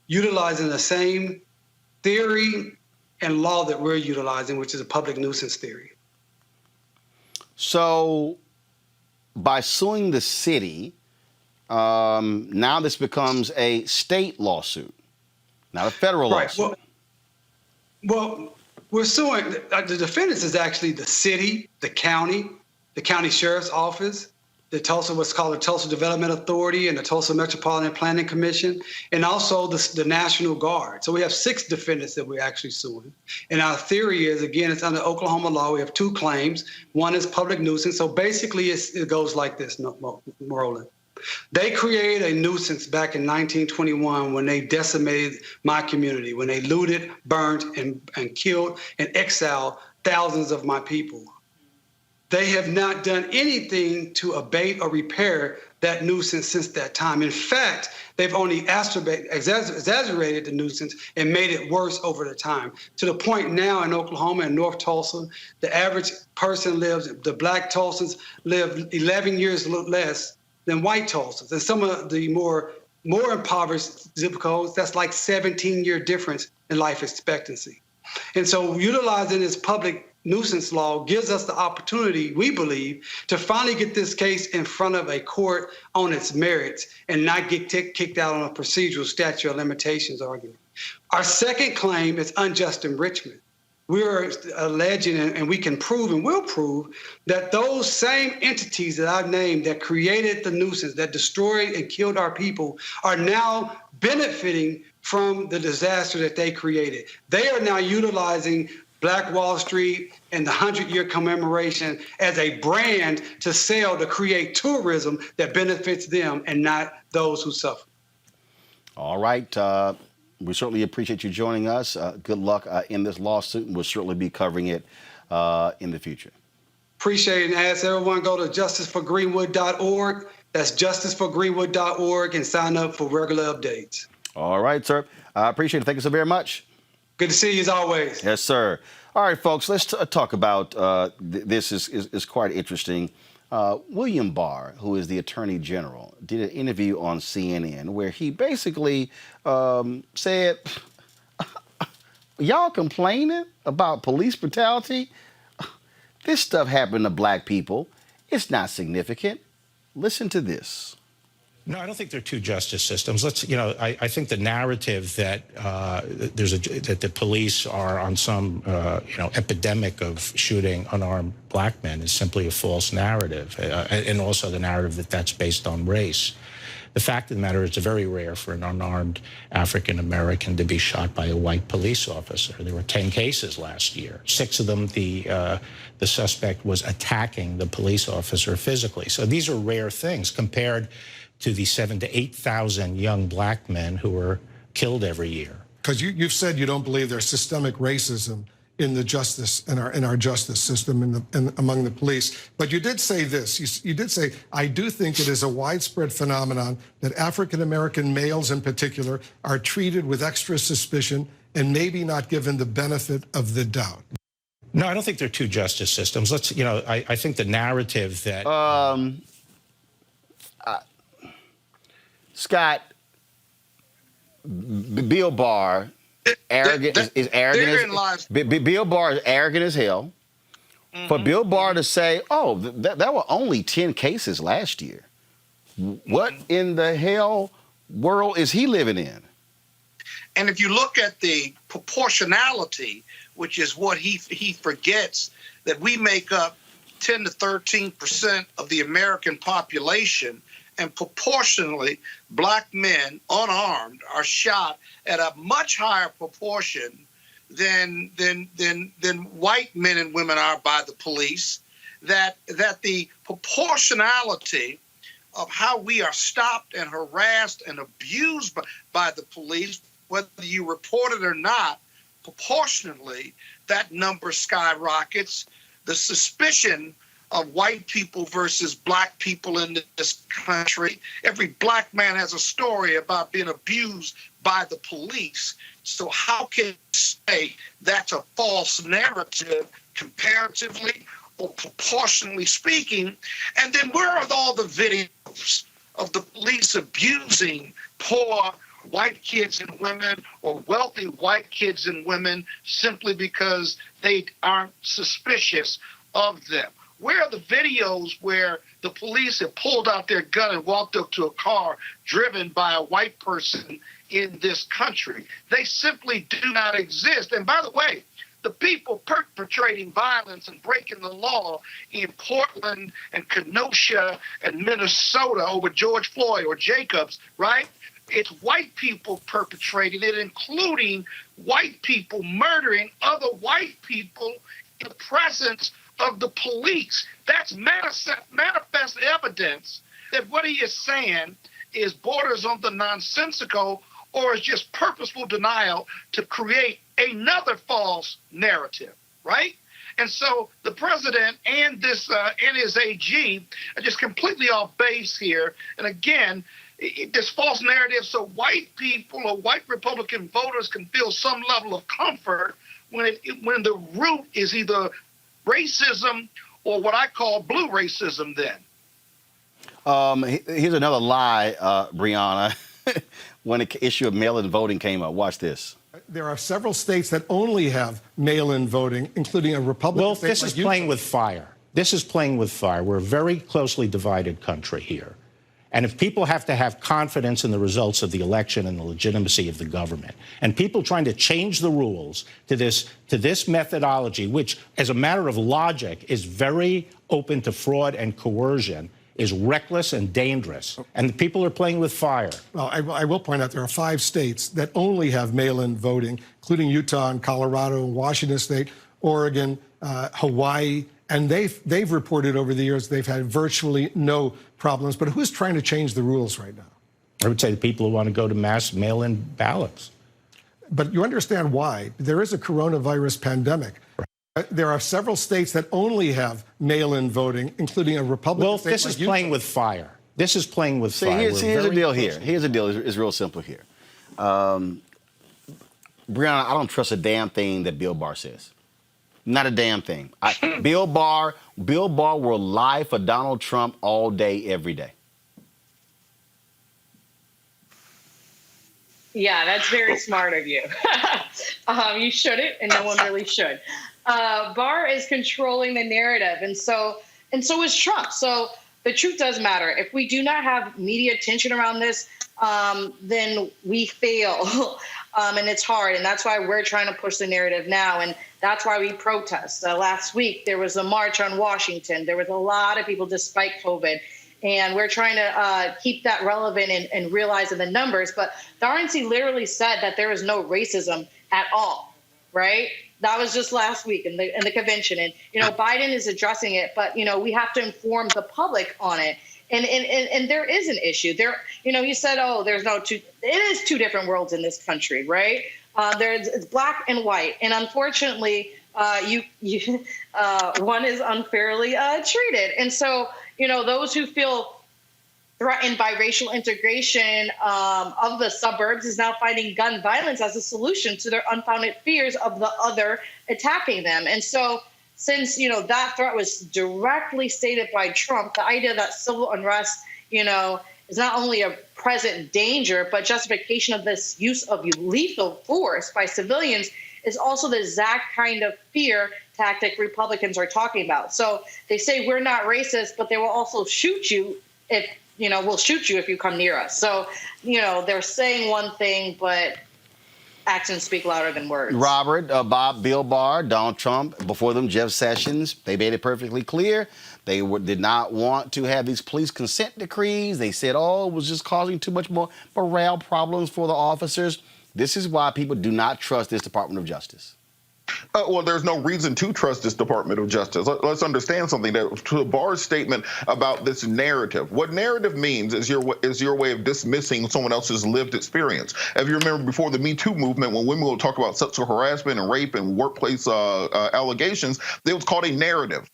utilizing the same theory and law that we're utilizing, which is a public nuisance theory. So by suing the city, now this becomes a state lawsuit, not a federal lawsuit. Well, we're suing, the defendants is actually the city, the county sheriff's office, the Tulsa, what's called the Tulsa Development Authority, and the Tulsa Metropolitan Planning Commission, and also the National Guard. So we have 6 defendants that we're actually suing. And our theory is, again, it's under Oklahoma law. We have 2 claims. One is public nuisance. So basically it goes like this, Roland. They created a nuisance back in 1921 when they decimated my community, when they looted, burned, and killed and exiled thousands of my people. They have not done anything to abate or repair that nuisance since that time. In fact, they've only exaggerated the nuisance and made it worse over the time, to the point now in Oklahoma and North Tulsa, the average person the black Tulsans live 11 years less than white Tulsans. And some of the more impoverished zip codes, that's like 17-year difference in life expectancy. And so utilizing this public nuisance law gives us the opportunity, we believe, to finally get this case in front of a court on its merits and not get kicked out on a procedural statute of limitations argument. Our second claim is unjust enrichment. We're alleging, and we can prove and will prove, that those same entities that I've named that created the nuisance, that destroyed and killed our people, are now benefiting from the disaster that they created. They are now utilizing Black Wall Street and the 100-year commemoration as a brand to sell, to create tourism that benefits them and not those who suffer. All right. We certainly appreciate you joining us. Good luck in this lawsuit, and we'll certainly be covering it in the future. Appreciate it, and ask everyone go to justiceforgreenwood.org. That's justiceforgreenwood.org, and sign up for regular updates. All right, sir. I appreciate it. Thank you so very much. Good to see you as always. Yes, sir. All right, folks, let's talk about this is quite interesting. William Barr, who is the Attorney General, did an interview on CNN where he basically said, y'all complaining about police brutality? This stuff happened to black people. It's not significant. Listen to this. No, I don't think they're two justice systems. I think the narrative that that the police are on some epidemic of shooting unarmed black men is simply a false narrative, and also the narrative that that's based on race. The fact of the matter is, it's very rare for an unarmed African American to be shot by a white police officer. There were 10 cases last year. 6 of them, the suspect was attacking the police officer physically. So these are rare things compared to the 7,000 to 8,000 young black men who were killed every year. Because you've said you don't believe there's systemic racism in the justice in our justice system among the police, but you did say this. You did say, I do think it is a widespread phenomenon that African American males in particular are treated with extra suspicion and maybe not given the benefit of the doubt. No, I don't think they're two justice systems. I think the narrative that Scott, Bill Barr is arrogant. Bill Barr is arrogant as hell. Mm-hmm. For Bill Barr to say, "Oh, there were only 10 cases last year," what in the hell world is he living in? And if you look at the proportionality, which is what he forgets, that we make up 10 to 13% of the American population. And proportionally, black men unarmed are shot at a much higher proportion than white men and women are by the police. That the proportionality of how we are stopped and harassed and abused by the police, whether you report it or not, proportionately, that number skyrockets. The suspicion of white people versus black people in this country. Every black man has a story about being abused by the police. So how can you say that's a false narrative comparatively or proportionally speaking? And then where are all the videos of the police abusing poor white kids and women or wealthy white kids and women simply because they aren't suspicious of them? Where are the videos where the police have pulled out their gun and walked up to a car driven by a white person in this country? They simply do not exist. And by the way, the people perpetrating violence and breaking the law in Portland and Kenosha and Minnesota over George Floyd or Jacobs, right? It's white people perpetrating it, including white people murdering other white people in the presence of the police. That's manifest evidence that what he is saying is borders on the nonsensical or is just purposeful denial to create another false narrative, right? And so the president and this and his AG are just completely off base here. And again, this false narrative so white people or white Republican voters can feel some level of comfort when the root is either racism or what I call blue racism then. Here's another lie, Brianna. When the issue of mail-in voting came up, watch this. there are several states that only have mail-in voting, including a Republican Well, state this like is Utah. playing with fire. This is playing with fire. We're a very closely divided country here. And if people have to have confidence in the results of the election and the legitimacy of the government, and people trying to change the rules to this methodology, which, as a matter of logic, is very open to fraud and coercion, is reckless and dangerous. And the people are playing with fire. Well, I will point out there are 5 states that only have mail-in voting, including Utah and Colorado, Washington State, Oregon, Hawaii, and they've reported over the years they've had virtually no problems. But who's trying to change the rules right now? I would say the people who want to go to mass mail-in ballots. But you understand why. There is a coronavirus pandemic. There are several states that only have mail-in voting, including a Republican Well, state this like is Utah. playing with fire. This is playing with fire. Here's the We're deal very here. close. Here's the deal. It's real simple here. Brianna, I don't trust a damn thing that Bill Barr says. Not a damn thing. Bill Barr will lie for Donald Trump all day, every day. Yeah, that's very smart of you. You shouldn't, and no one really should. Barr is controlling the narrative, and so is Trump. So the truth does matter. If we do not have media attention around this, then we fail. And it's hard, and that's why we're trying to push the narrative now, and that's why we protest. Last week, there was a march on Washington. There was a lot of people despite COVID, and we're trying to keep that relevant and realizing the numbers. But the RNC literally said that there is no racism at all, right? That was just last week in the convention. And, Biden is addressing it, but, we have to inform the public on it. And there is an issue there. You said, it is 2 different worlds in this country, right? It's black and white. And unfortunately, one is unfairly treated. And so, those who feel threatened by racial integration of the suburbs is now finding gun violence as a solution to their unfounded fears of the other attacking them. And so, since, that threat was directly stated by Trump, the idea that civil unrest, is not only a present danger, but justification of this use of lethal force by civilians is also the exact kind of fear tactic Republicans are talking about. So they say we're not racist, but they will also shoot you if, we'll shoot you if you come near us. So, they're saying one thing, but actions speak louder than words. Robert, Bill Barr, Donald Trump, before them, Jeff Sessions, they made it perfectly clear. They did not want to have these police consent decrees. They said, it was just causing too much more morale problems for the officers. This is why people do not trust this Department of Justice. Well, there's no reason to trust this Department of Justice. Let's understand something. That to Barr's statement about this narrative, what narrative means is your way of dismissing someone else's lived experience. If you remember before the Me Too movement, when women would talk about sexual harassment and rape and workplace allegations, it was called a narrative.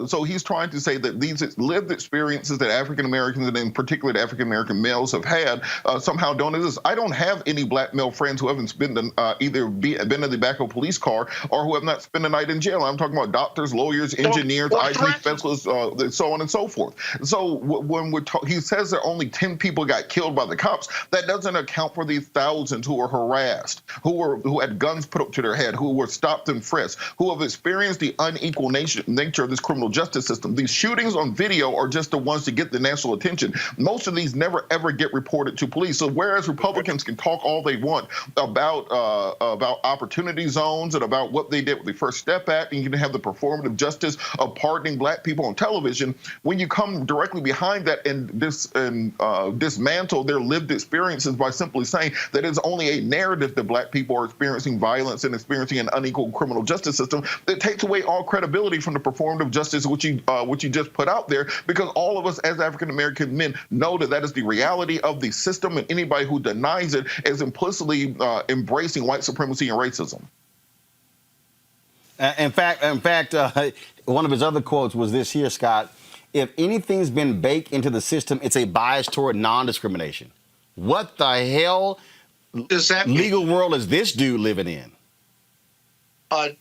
So he's trying to say that these lived experiences that African Americans and in particular African American males have had somehow don't exist. I don't have any black male friends who haven't either been in the back of a police car or who have not spent a night in jail. I'm talking about doctors, lawyers, engineers, IT specialists, so on and so forth. So when he says that only 10 people got killed by the cops, that doesn't account for the thousands who were harassed, who had guns put up to their head, who were stopped and frisked, who have experienced the unequal nature of this criminal justice system. These shootings on video are just the ones to get the national attention. Most of these never ever get reported to police. So whereas Republicans can talk all they want about opportunity zones and about what they did with the First Step Act, and you can have the performative justice of pardoning black people on television, when you come directly behind that and dismantle their lived experiences by simply saying that it's only a narrative that black people are experiencing violence and experiencing an unequal criminal justice system, it takes away all credibility from the performative justice which you just put out there, because all of us as African American men know that is the reality of the system, and anybody who denies it is implicitly embracing white supremacy and racism. In fact, one of his other quotes was this here, Scott: if anything's been baked into the system, it's a bias toward non-discrimination. What the hell legal world is this dude living in?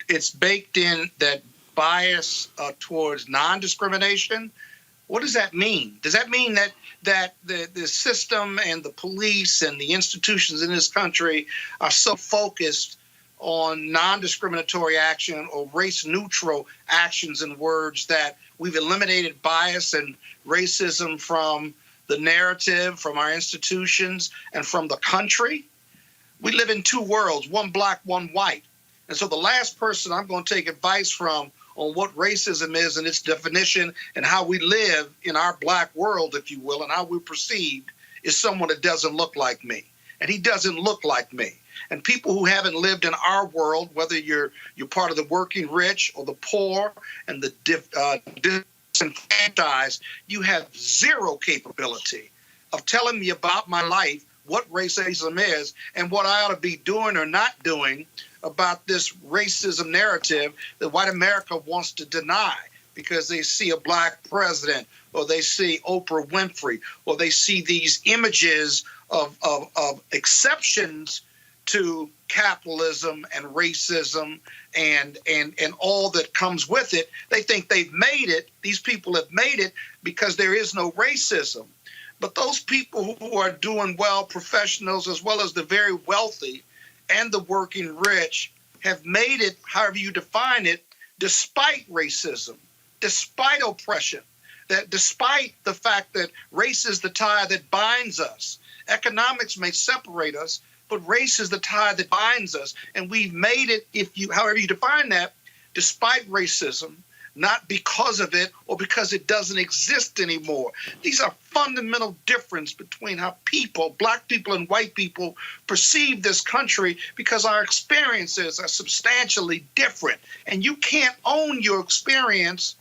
It's baked in that bias towards non-discrimination. What does that mean? Does that mean that the system and the police and the institutions in this country are so focused on non-discriminatory action or race-neutral actions and words that we've eliminated bias and racism from the narrative, from our institutions, and from the country? We live in two worlds, one black, one white. And so the last person I'm going to take advice from on what racism is and its definition and how we live in our black world, if you will, and how we're perceived, is someone that doesn't look like me. And he doesn't look like me. And people who haven't lived in our world, whether you're part of the working rich or the poor and the disenfranchised, you have zero capability of telling me about my life, what racism is, and what I ought to be doing or not doing about this racism narrative that white America wants to deny because they see a black president, or they see Oprah Winfrey, or they see these images of exceptions to capitalism and racism and all that comes with it. They think they've made it. These people have made it because there is no racism. But those people who are doing well, professionals as well as the very wealthy and the working rich, have made it, however you define it, despite racism, despite oppression, that despite the fact that race is the tie that binds us. Economics may separate us, but race is the tie that binds us. And we've made it, however you define that, despite racism, not because of it or because it doesn't exist anymore. These are fundamental difference between how people, black people and white people, perceive this country because our experiences are substantially different. And you can't own your experience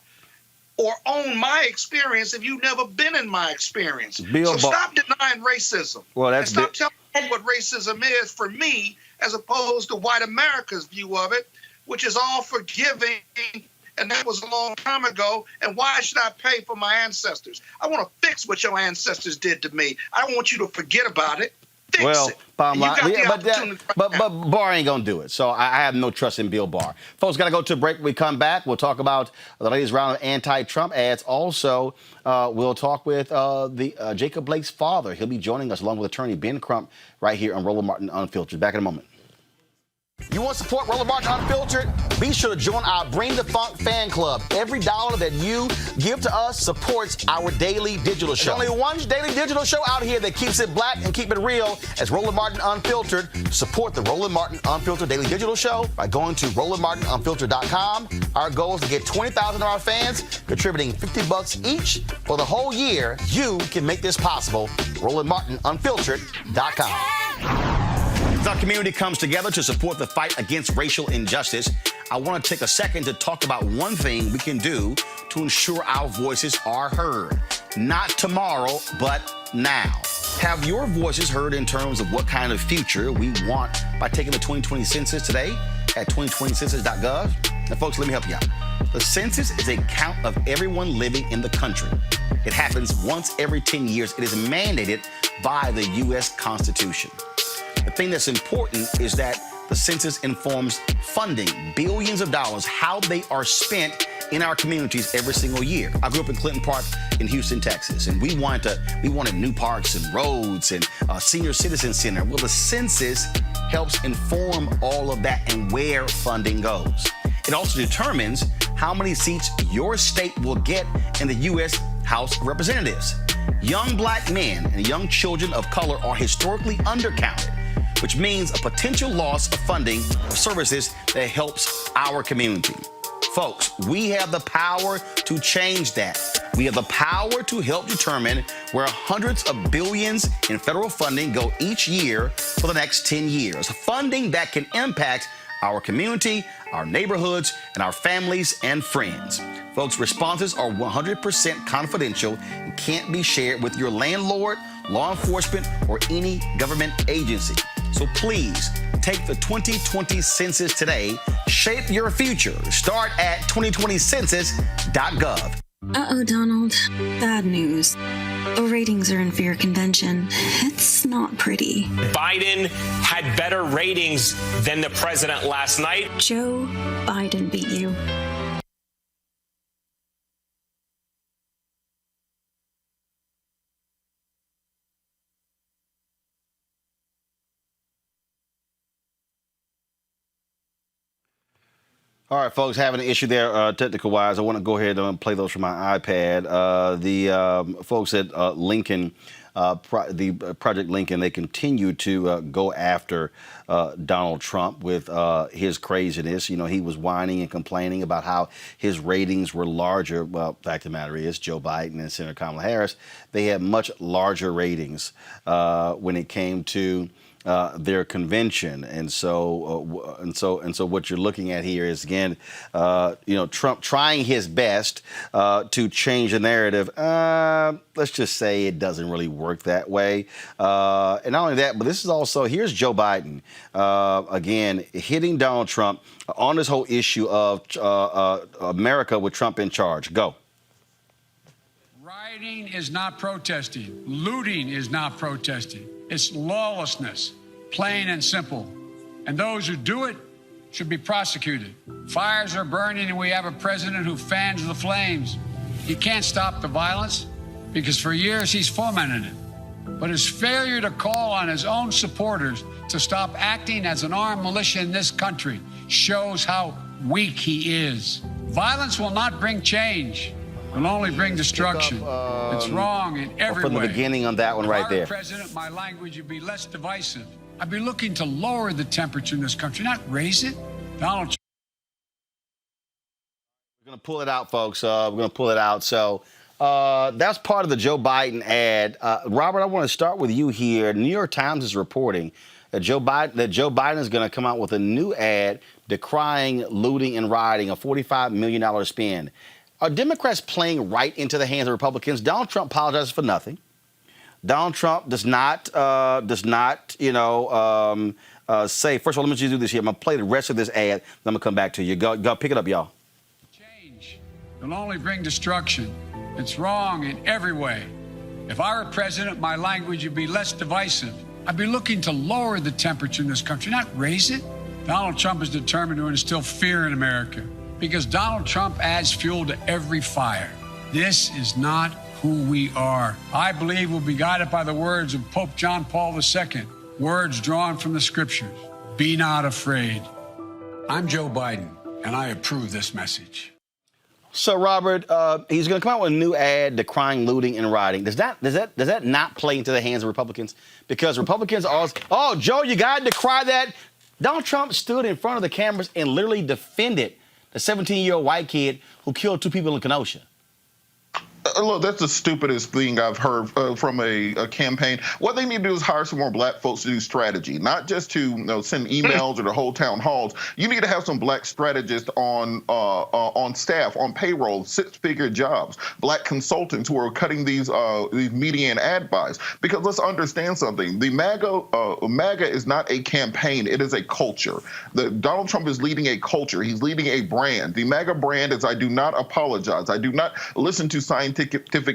or own my experience if you've never been in my experience. So stop denying racism. Well, and stop telling me what racism is for me as opposed to white America's view of it, which is all forgiving. And that was a long time ago. And why should I pay for my ancestors? I want to fix what your ancestors did to me. I don't want you to forget about it. Fix it. But Barr ain't going to do it. So I have no trust in Bill Barr. Folks, got to go to a break. When we come back, we'll talk about the latest round of anti-Trump ads. Also, we'll talk with Jacob Blake's father. He'll be joining us along with attorney Ben Crump right here on Roland Martin Unfiltered. Back in a moment. You want to support Roland Martin Unfiltered? Be sure to join our Bring the Funk fan club. Every dollar that you give to us supports our daily digital show. There's only one daily digital show out here that keeps it black and keep it real as Roland Martin Unfiltered. Support the Roland Martin Unfiltered daily digital show by going to RolandMartinUnfiltered.com. Our goal is to get 20,000 of our fans contributing $50 each for the whole year. You can make this possible. RolandMartinUnfiltered.com. As our community comes together to support the fight against racial injustice, I want to take a second to talk about one thing we can do to ensure our voices are heard. Not tomorrow, but now. Have your voices heard in terms of what kind of future we want by taking the 2020 census today at 2020census.gov? Now, folks, let me help you out. The census is a count of everyone living in the country. It happens once every 10 years. It is mandated by the U.S. Constitution. The thing that's important is that the census informs funding, billions of dollars, how they are spent in our communities every single year. I grew up in Clinton Park in Houston, Texas, and we wanted new parks and roads and a senior citizen center. Well, the census helps inform all of that and where funding goes. It also determines how many seats your state will get in the U.S. House of Representatives. Young black men and young children of color are historically undercounted, which means a potential loss of funding for services that helps our community. Folks, we have the power to change that. We have the power to help determine where hundreds of billions in federal funding go each year for the next 10 years. Funding that can impact our community, our neighborhoods, and our families and friends. Folks, responses are 100% confidential and can't be shared with your landlord, law enforcement, or any government agency. So please take the 2020 census today. Shape your future. Start at 2020census.gov. Uh-oh, Donald. Bad news. The ratings are in for your convention. It's not pretty. Biden had better ratings than the president last night. Joe Biden beat you. All right, folks, having an issue there technical-wise. I want to go ahead and play those from my iPad. The folks at Lincoln, the Project Lincoln, they continue to go after Donald Trump with his craziness. You know, he was whining and complaining about how his ratings were larger. Well, fact of the matter is, Joe Biden and Senator Kamala Harris, they had much larger ratings when it came to their convention, and so what you're looking at here is again, Trump trying his best to change the narrative. Let's just say it doesn't really work that way. And not only that, but this is also, here's Joe Biden again hitting Donald Trump on this whole issue of America with Trump in charge. Go. Rioting is not protesting. Looting is not protesting. It's lawlessness, plain and simple. And those who do it should be prosecuted. Fires are burning, and we have a president who fans the flames. He can't stop the violence because for years he's fomented it. But his failure to call on his own supporters to stop acting as an armed militia in this country shows how weak he is. Violence will not bring change. Will only bring destruction. It's wrong in every way. From the beginning on that one right there. If I were president, my language would be less divisive. I'd be looking to lower the temperature in this country, not raise it. Donald Trump. We're going to pull it out, folks. We're going to pull it out. So that's part of the Joe Biden ad. Robert, I want to start with you here. New York Times is reporting that Joe Biden is going to come out with a new ad decrying looting and rioting, a $45 million spend. Are Democrats playing right into the hands of Republicans? Donald Trump apologizes for nothing. Donald Trump does not, say, first of all, let me just do this here. I'm going to play the rest of this ad, then I'm going to come back to you. Go pick it up, y'all. Change will only bring destruction. It's wrong in every way. If I were president, my language would be less divisive. I'd be looking to lower the temperature in this country, not raise it. Donald Trump is determined to instill fear in America, because Donald Trump adds fuel to every fire. This is not who we are. I believe we'll be guided by the words of Pope John Paul II, words drawn from the scriptures. Be not afraid. I'm Joe Biden, and I approve this message. So, Robert, he's going to come out with a new ad decrying looting and rioting. Does that not play into the hands of Republicans? Because Republicans always, oh, Joe, you got to decry that. Donald Trump stood in front of the cameras and literally defended a 17-year-old white kid who killed 2 people in Kenosha. Look, that's the stupidest thing I've heard from a campaign. What they need to do is hire some more black folks to do strategy, not just to send emails or to hold town halls. You need to have some black strategists on staff, on payroll, 6-figure jobs, black consultants who are cutting these media and ad buys. Because let's understand something: the MAGA is not a campaign; it is a culture. Donald Trump is leading a culture. He's leading a brand. The MAGA brand is: I do not apologize. I do not listen to scientific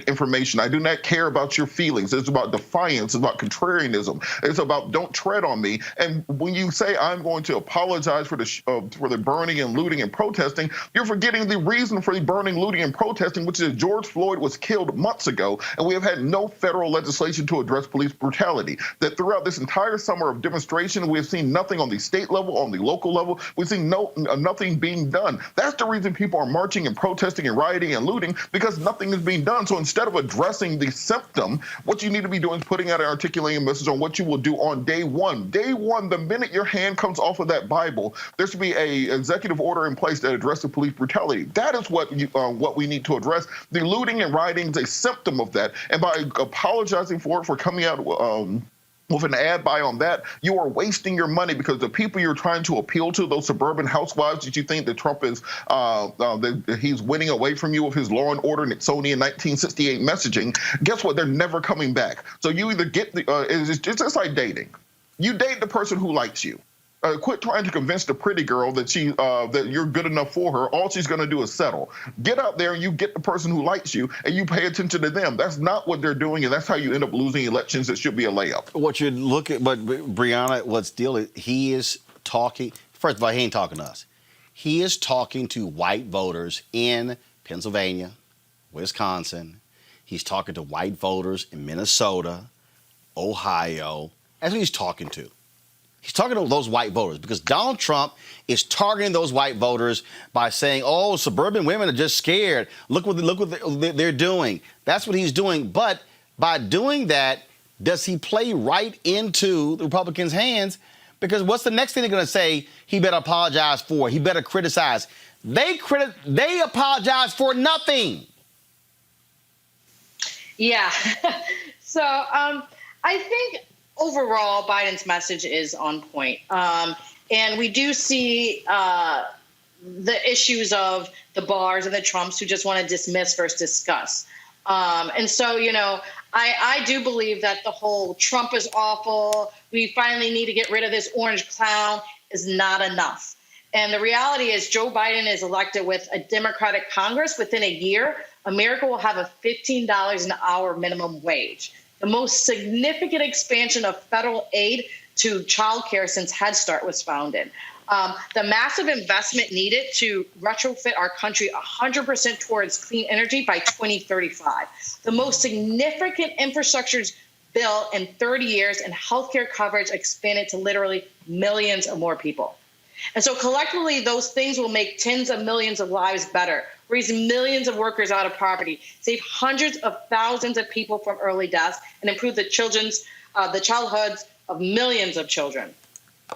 information. I do not care about your feelings. It's about defiance. It's about contrarianism. It's about don't tread on me. And when you say I'm going to apologize for the burning and looting and protesting, you're forgetting the reason for the burning, looting, and protesting, which is George Floyd was killed months ago, and we have had no federal legislation to address police brutality. That throughout this entire summer of demonstration, we have seen nothing on the state level, on the local level. We've seen nothing being done. That's the reason people are marching and protesting and rioting and looting, because nothing is being done. So instead of addressing the symptom, what you need to be doing is putting out and articulating a message on what you will do on day one. Day one, the minute your hand comes off of that Bible, there should be a executive order in place that addresses police brutality. That is what we need to address. The looting and rioting is a symptom of that. And by apologizing for coming out with an ad buy on that, you are wasting your money, because the people you're trying to appeal to, those suburban housewives that you think that Trump is, he's winning away from you with his Law and Order Nixonian 1968 messaging, guess what? They're never coming back. So you either get it's just like dating. You date the person who likes you. Quit trying to convince the pretty girl that that you're good enough for her. All she's going to do is settle. Get out there and you get the person who likes you, and you pay attention to them. That's not what they're doing, and that's how you end up losing elections that should be a layup. What you look at, but Breonna, what's deal is he is talking. First of all, he ain't talking to us. He is talking to white voters in Pennsylvania, Wisconsin. He's talking to white voters in Minnesota, Ohio. That's who he's talking to. He's targeting those white voters because Donald Trump is targeting those white voters by saying, oh, suburban women are just scared. Look what they're doing. That's what he's doing. But by doing that, does he play right into the Republicans' hands? Because what's the next thing they're going to say he better apologize for? He better criticize. They apologize for nothing. Yeah. So I think overall Biden's message is on point. And we do see the issues of the Barrs and the Trumps who just want to dismiss versus discuss. And so, you know, I do believe that the whole Trump is awful, we finally need to get rid of this orange clown is not enough. And the reality is Joe Biden is elected with a Democratic Congress. Within a year, America will have a $15 an hour minimum wage, the most significant expansion of federal aid to childcare since Head Start was founded. The massive investment needed to retrofit our country 100% towards clean energy by 2035. The most significant infrastructure bill in 30 years, and healthcare coverage expanded to literally millions of more people. And so collectively, those things will make tens of millions of lives better, raise millions of workers out of poverty, save hundreds of thousands of people from early deaths, and improve the childhoods of millions of children.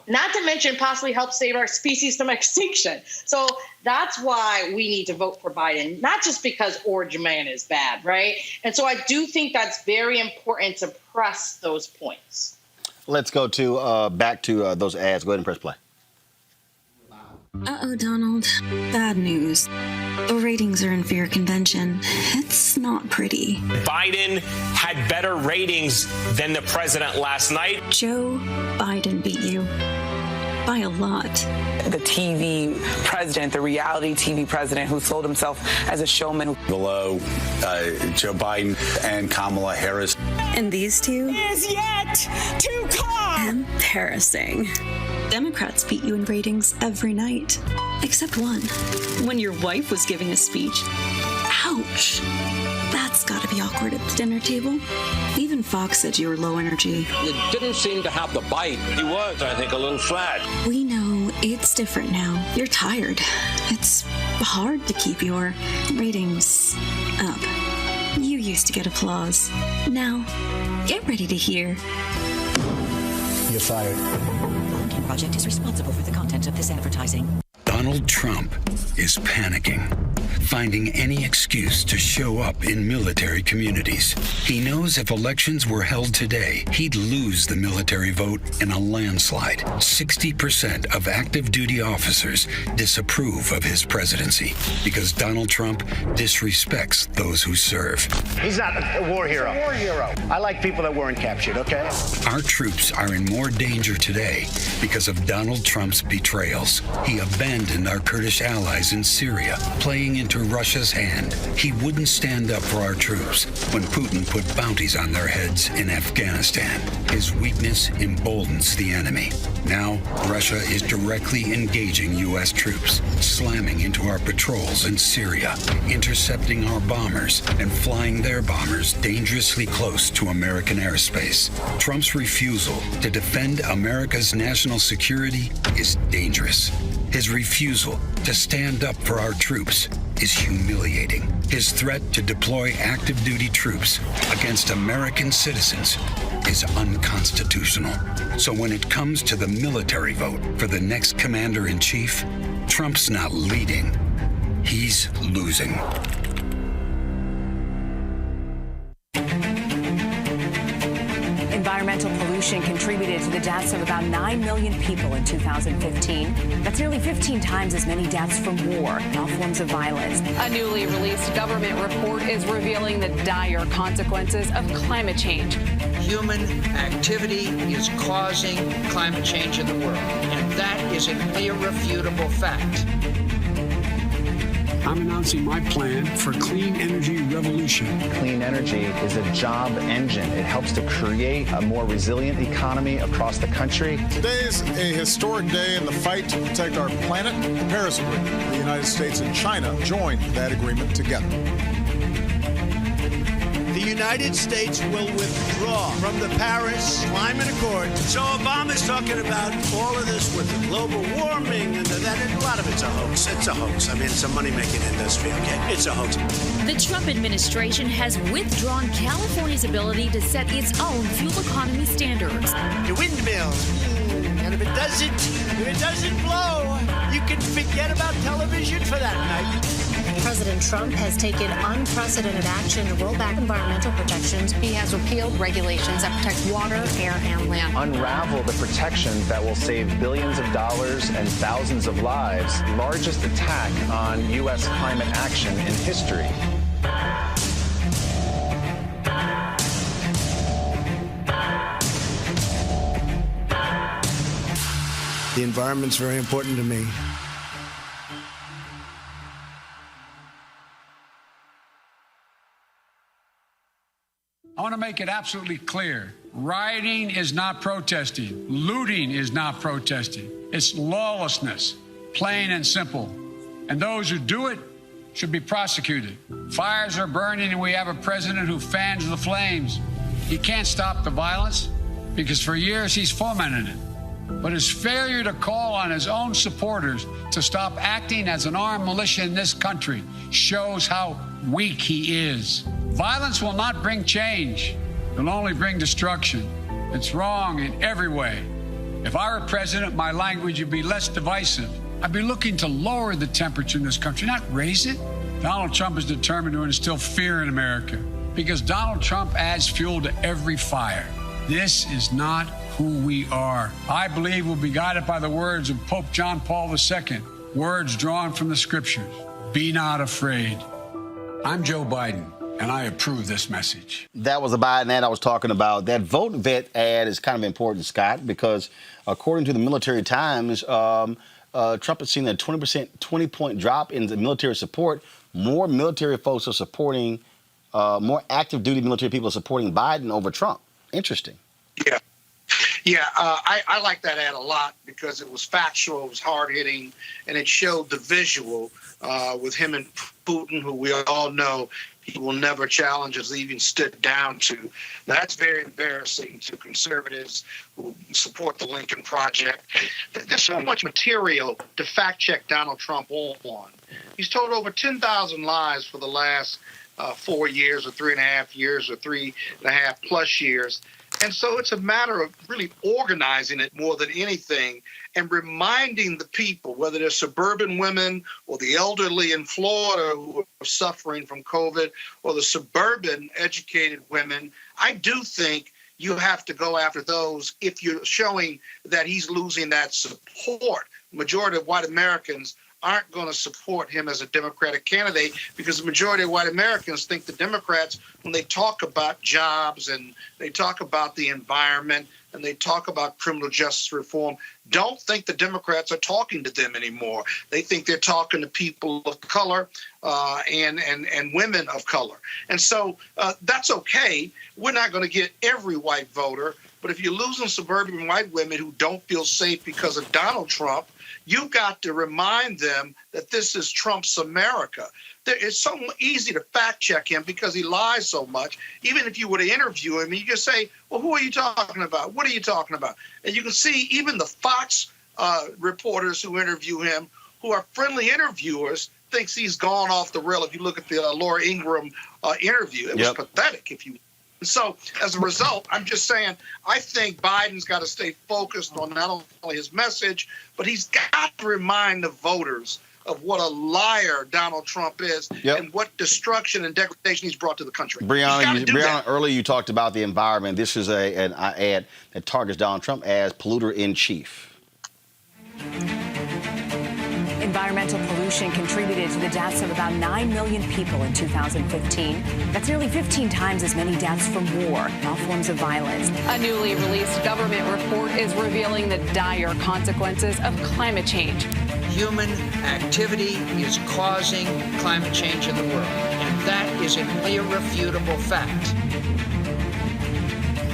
Not to mention possibly help save our species from extinction. So that's why we need to vote for Biden, not just because Orange Man is bad, right? And so I do think that's very important to press those points. Let's go to back to those ads. Go ahead and press play. Uh-oh, Donald. Bad news. The ratings are in fear convention. It's not pretty. Biden had better ratings than the president last night. Joe Biden beat you. By a lot. The TV president, the reality TV president who sold himself as a showman. Below Joe Biden and Kamala Harris. And these two? Is yet to come. Embarrassing. Democrats beat you in ratings every night. Except one. When your wife was giving a speech. Ouch. That's gotta be awkward at the dinner table. Even Fox said you were low energy. You didn't seem to have the bite. He was, I think, a little flat. We know it's different now. You're tired. It's hard to keep your ratings up. You used to get applause. Now, get ready to hear. You're fired. Project is responsible for the content of this advertising. Donald Trump is panicking, finding any excuse to show up in military communities. He knows if elections were held today, he'd lose the military vote in a landslide. 60% of active duty officers disapprove of his presidency because Donald Trump disrespects those who serve. He's not a war hero. He's a war hero. I like people that weren't captured, okay? Our troops are in more danger today because of Donald Trump's betrayals. He abandoned our Kurdish allies in Syria, playing into Russia's hand. He wouldn't stand up for our troops when Putin put bounties on their heads in Afghanistan. His weakness emboldens the enemy. Now, Russia is directly engaging U.S. troops, slamming into our patrols in Syria, intercepting our bombers, and flying their bombers dangerously close to American airspace. Trump's refusal to defend America's national security is dangerous. His refusal to stand up for our troops is humiliating. His threat to deploy active duty troops against American citizens is unconstitutional. So when it comes to the military vote for the next commander-in-chief, Trump's not leading, he's losing. Environmental pollution contributed to the deaths of about 9 million people in 2015. That's nearly 15 times as many deaths from war and all forms of violence. A newly released government report is revealing the dire consequences of climate change. Human activity is causing climate change in the world, and that is an irrefutable fact. I'm announcing my plan for clean energy revolution. Clean energy is a job engine. It helps to create a more resilient economy across the country. Today is a historic day in the fight to protect our planet. The Paris Agreement. The United States and China joined that agreement together. The United States will withdraw from the Paris Climate Accord. So Obama's talking about all of this with the global warming and that. A lot of it's a hoax. It's a hoax. I mean, it's a money-making industry, okay? It's a hoax. The Trump administration has withdrawn California's ability to set its own fuel economy standards. The windmills. And if it doesn't blow, you can forget about television for that night. President Trump has taken unprecedented action to roll back environmental protections. He has repealed regulations that protect water, air, and land. Unravel the protections that will save billions of dollars and thousands of lives. Largest attack on U.S. climate action in history. The environment's very important to me. I want to make it absolutely clear. Rioting is not protesting. Looting is not protesting. It's lawlessness, plain and simple. And those who do it should be prosecuted. Fires are burning, and we have a president who fans the flames. He can't stop the violence because for years he's fomented it. But his failure to call on his own supporters to stop acting as an armed militia in this country shows how weak he is. Violence will not bring change. It'll only bring destruction. It's wrong in every way. If I were president, my language would be less divisive. I'd be looking to lower the temperature in this country, not raise it. Donald Trump is determined to instill fear in America because Donald Trump adds fuel to every fire. This is not who we are. I believe we'll be guided by the words of Pope John Paul II, words drawn from the scriptures. Be not afraid. I'm Joe Biden, and I approve this message. That was a Biden ad I was talking about. That Vote Vet ad is kind of important, Scott, because according to the Military Times, Trump has seen a 20-point drop in the military support. More military folks are supporting, more active duty military people are supporting Biden over Trump. Interesting. Yeah, I like that ad a lot because it was factual, it was hard-hitting, and it showed the visual with him and Putin, who we all know he will never challenge us, even stood down to. That's very embarrassing to conservatives who support the Lincoln Project. There's so much material to fact-check Donald Trump on. He's told over 10,000 lies for the last 4 years or 3.5 years or 3.5 plus years. And so it's a matter of really organizing it more than anything and reminding the people, whether they're suburban women or the elderly in Florida who are suffering from COVID or the suburban educated women. I do think you have to go after those if you're showing that he's losing that support. The majority of white Americans aren't going to support him as a Democratic candidate because the majority of white Americans think the Democrats, when they talk about jobs and they talk about the environment and they talk about criminal justice reform, don't think the Democrats are talking to them anymore. They think they're talking to people of color and women of color. And so that's okay. We're not going to get every white voter, but if you're losing suburban white women who don't feel safe because of Donald Trump, you've got to remind them that this is Trump's America. It's so easy to fact check him because he lies so much. Even if you were to interview him, you just say, well, who are you talking about? What are you talking about? And you can see even the Fox reporters who interview him, who are friendly interviewers, thinks he's gone off the rail. If you look at the Laura Ingraham interview, it was pathetic, if you. So as a result, I'm just saying, I think Biden's got to stay focused on not only his message, but he's got to remind the voters of what a liar Donald Trump is and what destruction and degradation he's brought to the country. Brianna, earlier you talked about the environment. This is an ad that targets Donald Trump as polluter-in-chief. Environmental pollution contributed to the deaths of about 9 million people in 2015. That's nearly 15 times as many deaths from war and all forms of violence. A newly released government report is revealing the dire consequences of climate change. Human activity is causing climate change in the world, and that is an irrefutable fact.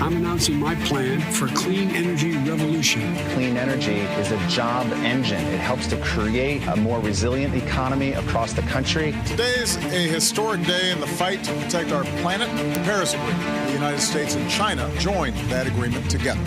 I'm announcing my plan for clean energy revolution. Clean energy is a job engine. It helps to create a more resilient economy across the country. Today is a historic day in the fight to protect our planet. The Paris Agreement. The United States and China joined that agreement together.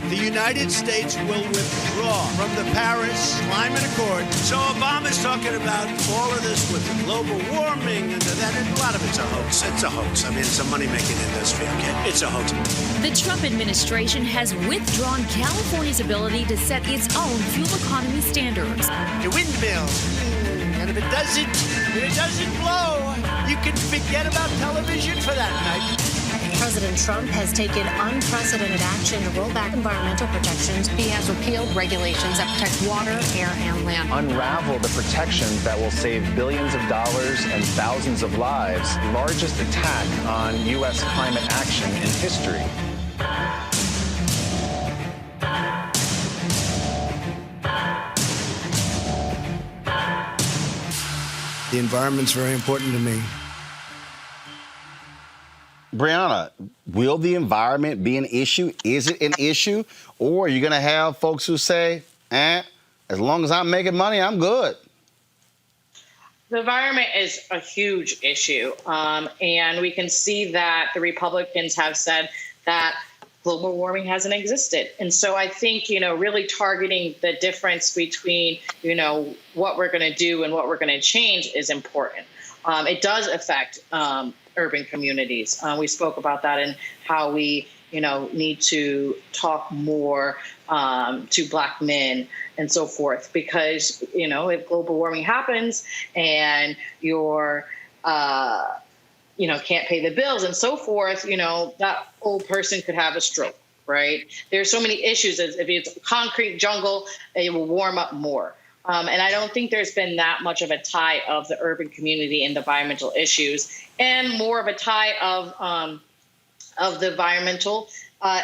The United States will withdraw from the Paris Climate Accord. So Obama's talking about all of this with the global warming and that. And a lot of it's a hoax. It's a hoax. I mean, it's a money-making industry, okay? It's a hoax. The Trump administration has withdrawn California's ability to set its own fuel economy standards. The windmill. And if it doesn't blow, you can forget about television for that night. President Trump has taken unprecedented action to roll back environmental protections. He has repealed regulations that protect water, air, and land. Unravel the protections that will save billions of dollars and thousands of lives. Largest attack on U.S. climate action in history. The environment's very important to me. Brianna, will the environment be an issue? Is it an issue? Or are you going to have folks who say, as long as I'm making money, I'm good? The environment is a huge issue. And we can see that the Republicans have said that global warming hasn't existed. And so I think, really targeting the difference between, what we're going to do and what we're going to change is important. It does affect urban communities. We spoke about that and how we, need to talk more to Black men and so forth, because, if global warming happens and you're, can't pay the bills and so forth, that old person could have a stroke, right? There's so many issues. If it's concrete jungle, it will warm up more. And I don't think there's been that much of a tie of the urban community and the environmental issues, and more of a tie of the environmental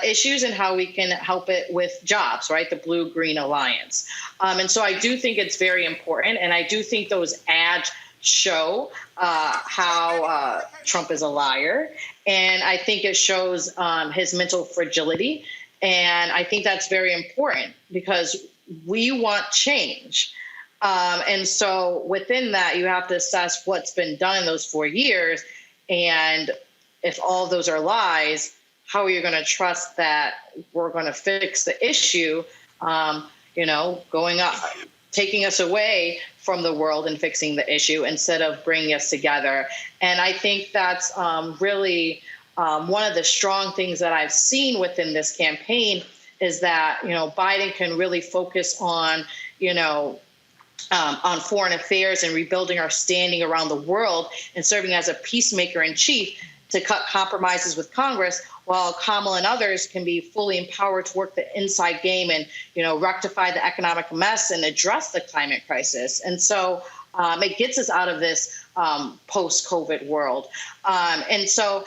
issues and how we can help it with jobs, right? The Blue-Green Alliance. And so I do think it's very important. And I do think those ads show how Trump is a liar. And I think it shows his mental fragility. And I think that's very important because we want change. And so within that, you have to assess what's been done in those 4 years. And if all of those are lies, how are you going to trust that we're going to fix the issue, going up, taking us away from the world and fixing the issue instead of bringing us together? And I think that's really one of the strong things that I've seen within this campaign is that, Biden can really focus on foreign affairs and rebuilding our standing around the world and serving as a peacemaker in chief to cut compromises with Congress, while Kamala and others can be fully empowered to work the inside game and, rectify the economic mess and address the climate crisis. And so it gets us out of this post-COVID world. And so,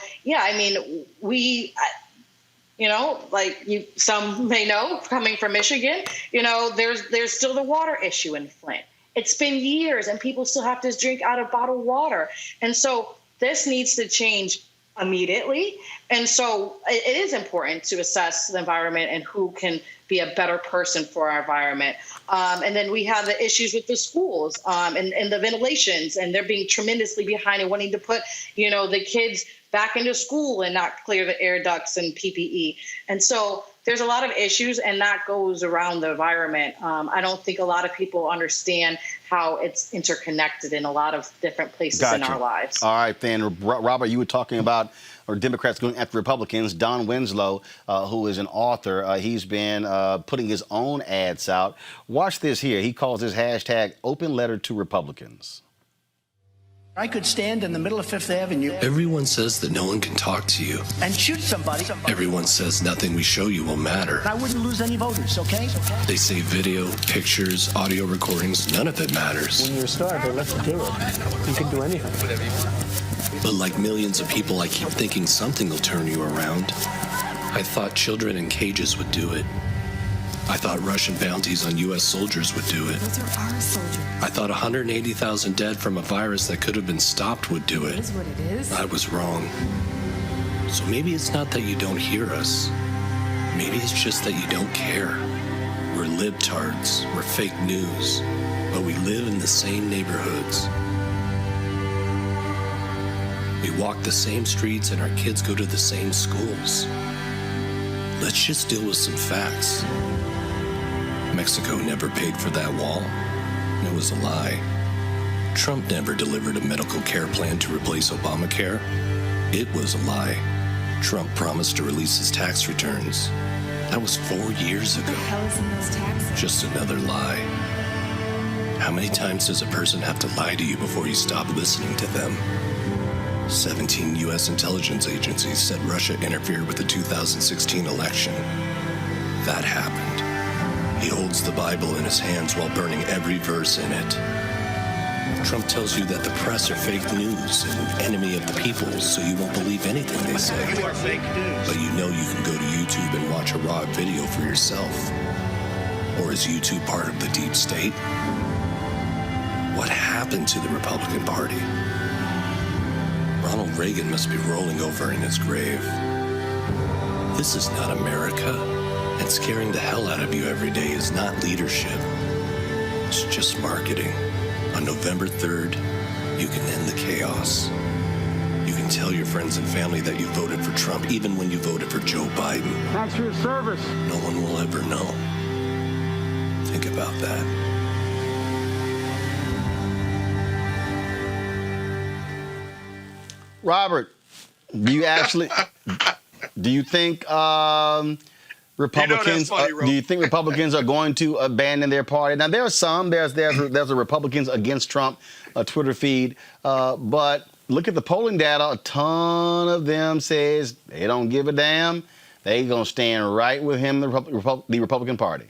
some may know, coming from Michigan, there's still the water issue in Flint. It's been years and people still have to drink out of bottled water. And so this needs to change immediately. And so it is important to assess the environment and who can be a better person for our environment. And then we have the issues with the schools and the ventilations, and they're being tremendously behind and wanting to put, the kids back into school and not clear the air ducts and PPE. And so there's a lot of issues, and that goes around the environment. I don't think a lot of people understand how it's interconnected in a lot of different places in our lives. All right, then, Robert, you were talking about Democrats going after Republicans. Don Winslow, who is an author, he's been putting his own ads out. Watch this here. He calls his hashtag open letter to Republicans. I could stand in the middle of Fifth Avenue. Everyone says that no one can talk to you. And shoot somebody. Everyone says nothing we show you will matter. I wouldn't lose any voters, okay? They say video, pictures, audio recordings, none of it matters. When you're a star, they let you do it. You can do anything. But like millions of people, I keep thinking something will turn you around. I thought children in cages would do it. I thought Russian bounties on U.S. soldiers would do it. Those are our soldiers. I thought 180,000 dead from a virus that could have been stopped would do it. It is what it is. I was wrong. So maybe it's not that you don't hear us. Maybe it's just that you don't care. We're libtards, we're fake news, but we live in the same neighborhoods. We walk the same streets and our kids go to the same schools. Let's just deal with some facts. Mexico never paid for that wall. It was a lie. Trump never delivered a medical care plan to replace Obamacare. It was a lie. Trump promised to release his tax returns. That was 4 years ago. What the hell is in those taxes? Just another lie. How many times does a person have to lie to you before you stop listening to them? 17 U.S. intelligence agencies said Russia interfered with the 2016 election. That happened. He holds the Bible in his hands while burning every verse in it. Trump tells you that the press are fake news and enemy of the people, so you won't believe anything they say. You are fake news. But you know you can go to YouTube and watch a raw video for yourself. Or is YouTube part of the deep state? What happened to the Republican Party? Ronald Reagan must be rolling over in his grave. This is not America, and scaring the hell out of you every day is not leadership. It's just marketing. On November 3rd, you can end the chaos. You can tell your friends and family that you voted for Trump, even when you voted for Joe Biden. Thanks for your service. No one will ever know. Think about that. Robert, do you think Republicans? Do you think Republicans are going to abandon their party? Now there are some. There's a Republicans against Trump Twitter feed, but look at the polling data. A ton of them says they don't give a damn. They gonna stand right with him, the Republican Party.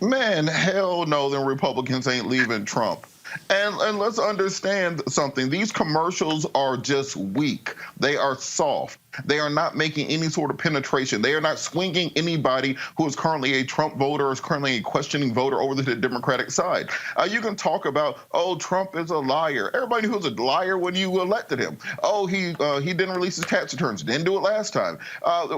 Man, hell no, the Republicans ain't leaving Trump. And let's understand something. These commercials are just weak. They are soft. They are not making any sort of penetration. They are not swinging anybody who is currently a Trump voter or is currently a questioning voter over to the Democratic side. You can talk about, oh, Trump is a liar. Everybody knew he was a liar when you elected him. Oh, he didn't release his tax returns. Didn't do it last time.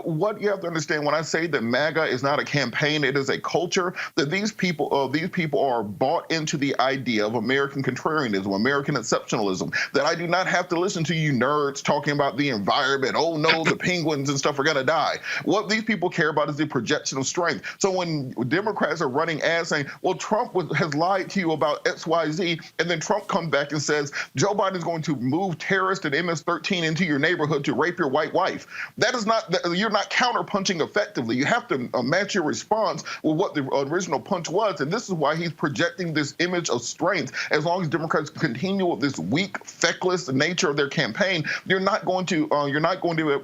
What you have to understand when I say that MAGA is not a campaign, it is a culture, that these people are bought into the idea of American contrarianism, American exceptionalism, that I do not have to listen to you nerds talking about the environment. Oh, no, the penguins and stuff are going to die. What these people care about is the projection of strength. So when Democrats are running ads saying, well, Trump has lied to you about XYZ, and then Trump comes back and says, Joe Biden is going to move terrorists and MS-13 into your neighborhood to rape your white wife. That is not, you're not counterpunching effectively. You have to match your response with what the original punch was, and this is why he's projecting this image of strength. As long as Democrats continue with this weak, feckless nature of their campaign, you're not going to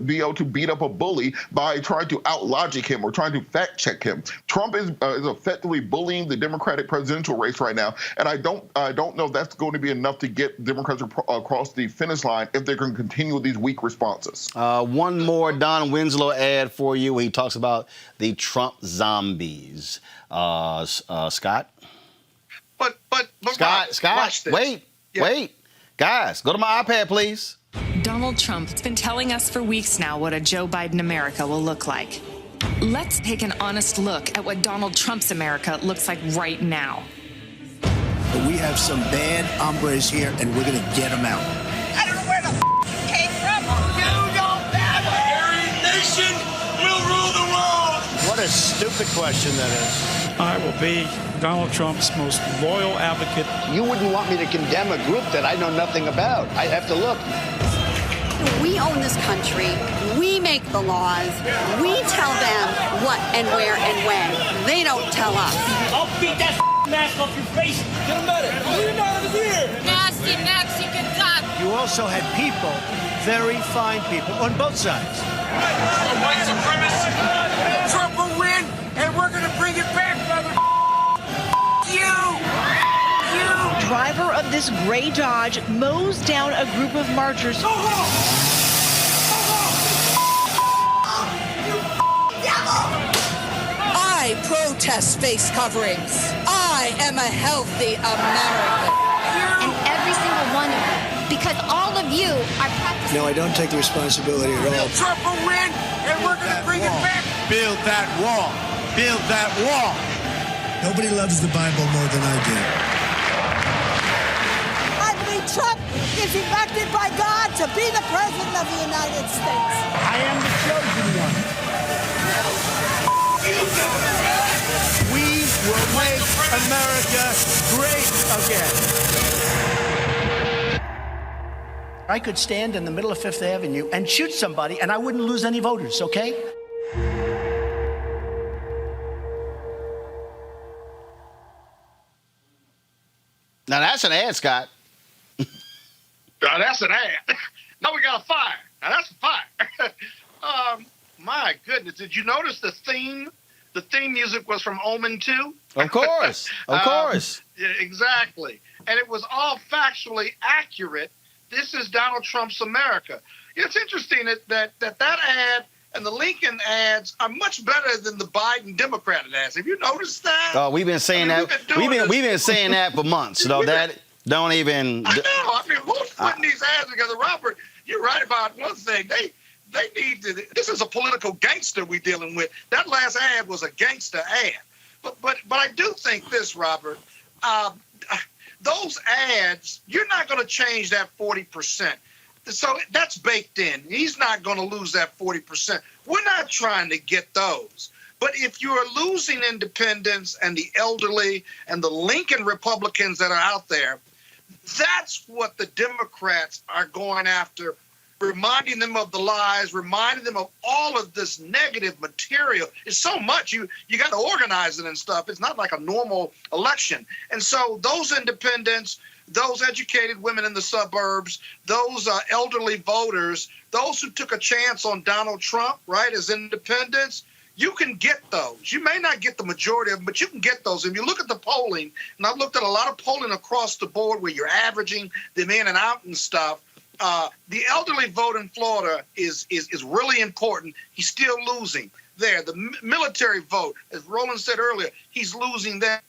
be able to beat up a bully by trying to outlogic him or trying to fact check him. Trump is effectively bullying the Democratic presidential race right now, and I don't know if that's going to be enough to get Democrats across the finish line if they're going to continue with these weak responses. One more Don Winslow ad for you where he talks about the Trump zombies. Scott? But Scott, wait. Guys, go to my iPad, please. Donald Trump's been telling us for weeks now what a Joe Biden America will look like. Let's take an honest look at what Donald Trump's America looks like right now. But we have some bad hombres here, and we're going to get them out. I don't know where the you came from. You don't have a Aryan nation will rule the world. What a stupid question that is. I will be Donald Trump's most loyal advocate. You wouldn't want me to condemn a group that I know nothing about. I'd have to look. We own this country. We make the laws. We tell them what and where and when. They don't tell us. I'll beat that mask off your face. Get him at it. Get him out of here. Nasty Mexican duck. You also had people, very fine people, on both sides. White supremacy. Trump will win, and we're going to bring it back, brother. You. Driver of this gray Dodge mows down a group of marchers. I protest face coverings. I am a healthy American. And every single one of you, because all of you are practicing. No, I don't take the responsibility at all. Trump will win, and we're going to bring it back. build that wall. Build that wall. Nobody loves the Bible more than I do. I believe Trump is elected by God to be the president of the United States. I am the chosen one. We will make America great again. I could stand in the middle of Fifth Avenue and shoot somebody, and I wouldn't lose any voters, okay? Now that's an ad, Scott. Now that's an ad. Now we got a fire. Now that's a fire. My goodness, did you notice the theme? The theme music was from Omen 2. Of course, of course. Yeah, exactly. And it was all factually accurate. This is Donald Trump's America. It's interesting that ad and the Lincoln ads are much better than the Biden Democrat ads. Have you noticed that? Oh, we've been saying that. We've been saying that for months. So that don't even. I know. I mean, who's putting these ads together, Robert? You're right about one thing. They need to. This is a political gangster we're dealing with. That last ad was a gangster ad. But I do think this, Robert. Those ads, you're not going to change that 40%. So that's baked in. He's not going to lose that 40%. We're not trying to get those. But if you are losing independents and the elderly and the Lincoln Republicans that are out there, that's what the Democrats are going after, reminding them of the lies, reminding them of all of this negative material. It's so much. You got to organize it and stuff. It's not like a normal election. And so those independents, those educated women in the suburbs, those elderly voters, those who took a chance on Donald Trump, right, as independents, you can get those. You may not get the majority of them, but you can get those. If you look at the polling, and I've looked at a lot of polling across the board where you're averaging them in and out and stuff, the elderly vote in Florida is really important. He's still losing there. The military vote, as Roland said earlier, he's losing there.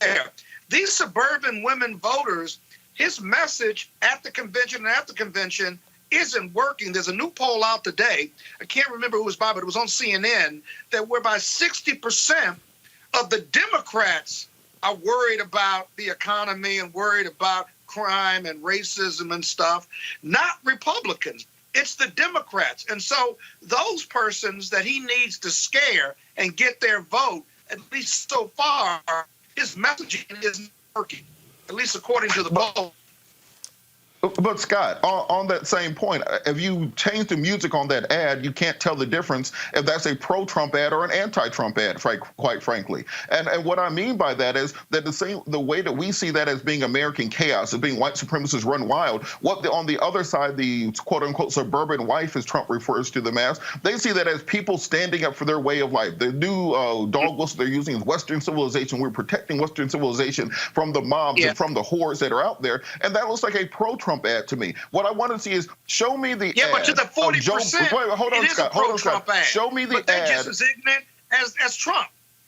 These suburban women voters, his message at the convention and after convention isn't working. There's a new poll out today. I can't remember who it was by, but it was on CNN, that whereby 60% of the Democrats are worried about the economy and worried about crime and racism and stuff, not Republicans. It's the Democrats. And so those persons that he needs to scare and get their vote, at least so far, his messaging isn't working, at least according to the poll. But Scott, on that same point, if you change the music on that ad, you can't tell the difference if that's a pro-Trump ad or an anti-Trump ad, quite frankly. And what I mean by that is that the way that we see that as being American chaos, as being white supremacists run wild, on the other side, the quote-unquote suburban wife, as Trump refers to them as, they see that as people standing up for their way of life. The new dog whistle they're using is Western civilization. We're protecting Western civilization from the mobs and from the hordes that are out there. And that looks like a pro-Trump ad to me. What I want to see is show me the ad. But to the 40%, hold on, Scott. Ad. Show me the but they're ad. Just as ignorant as Trump.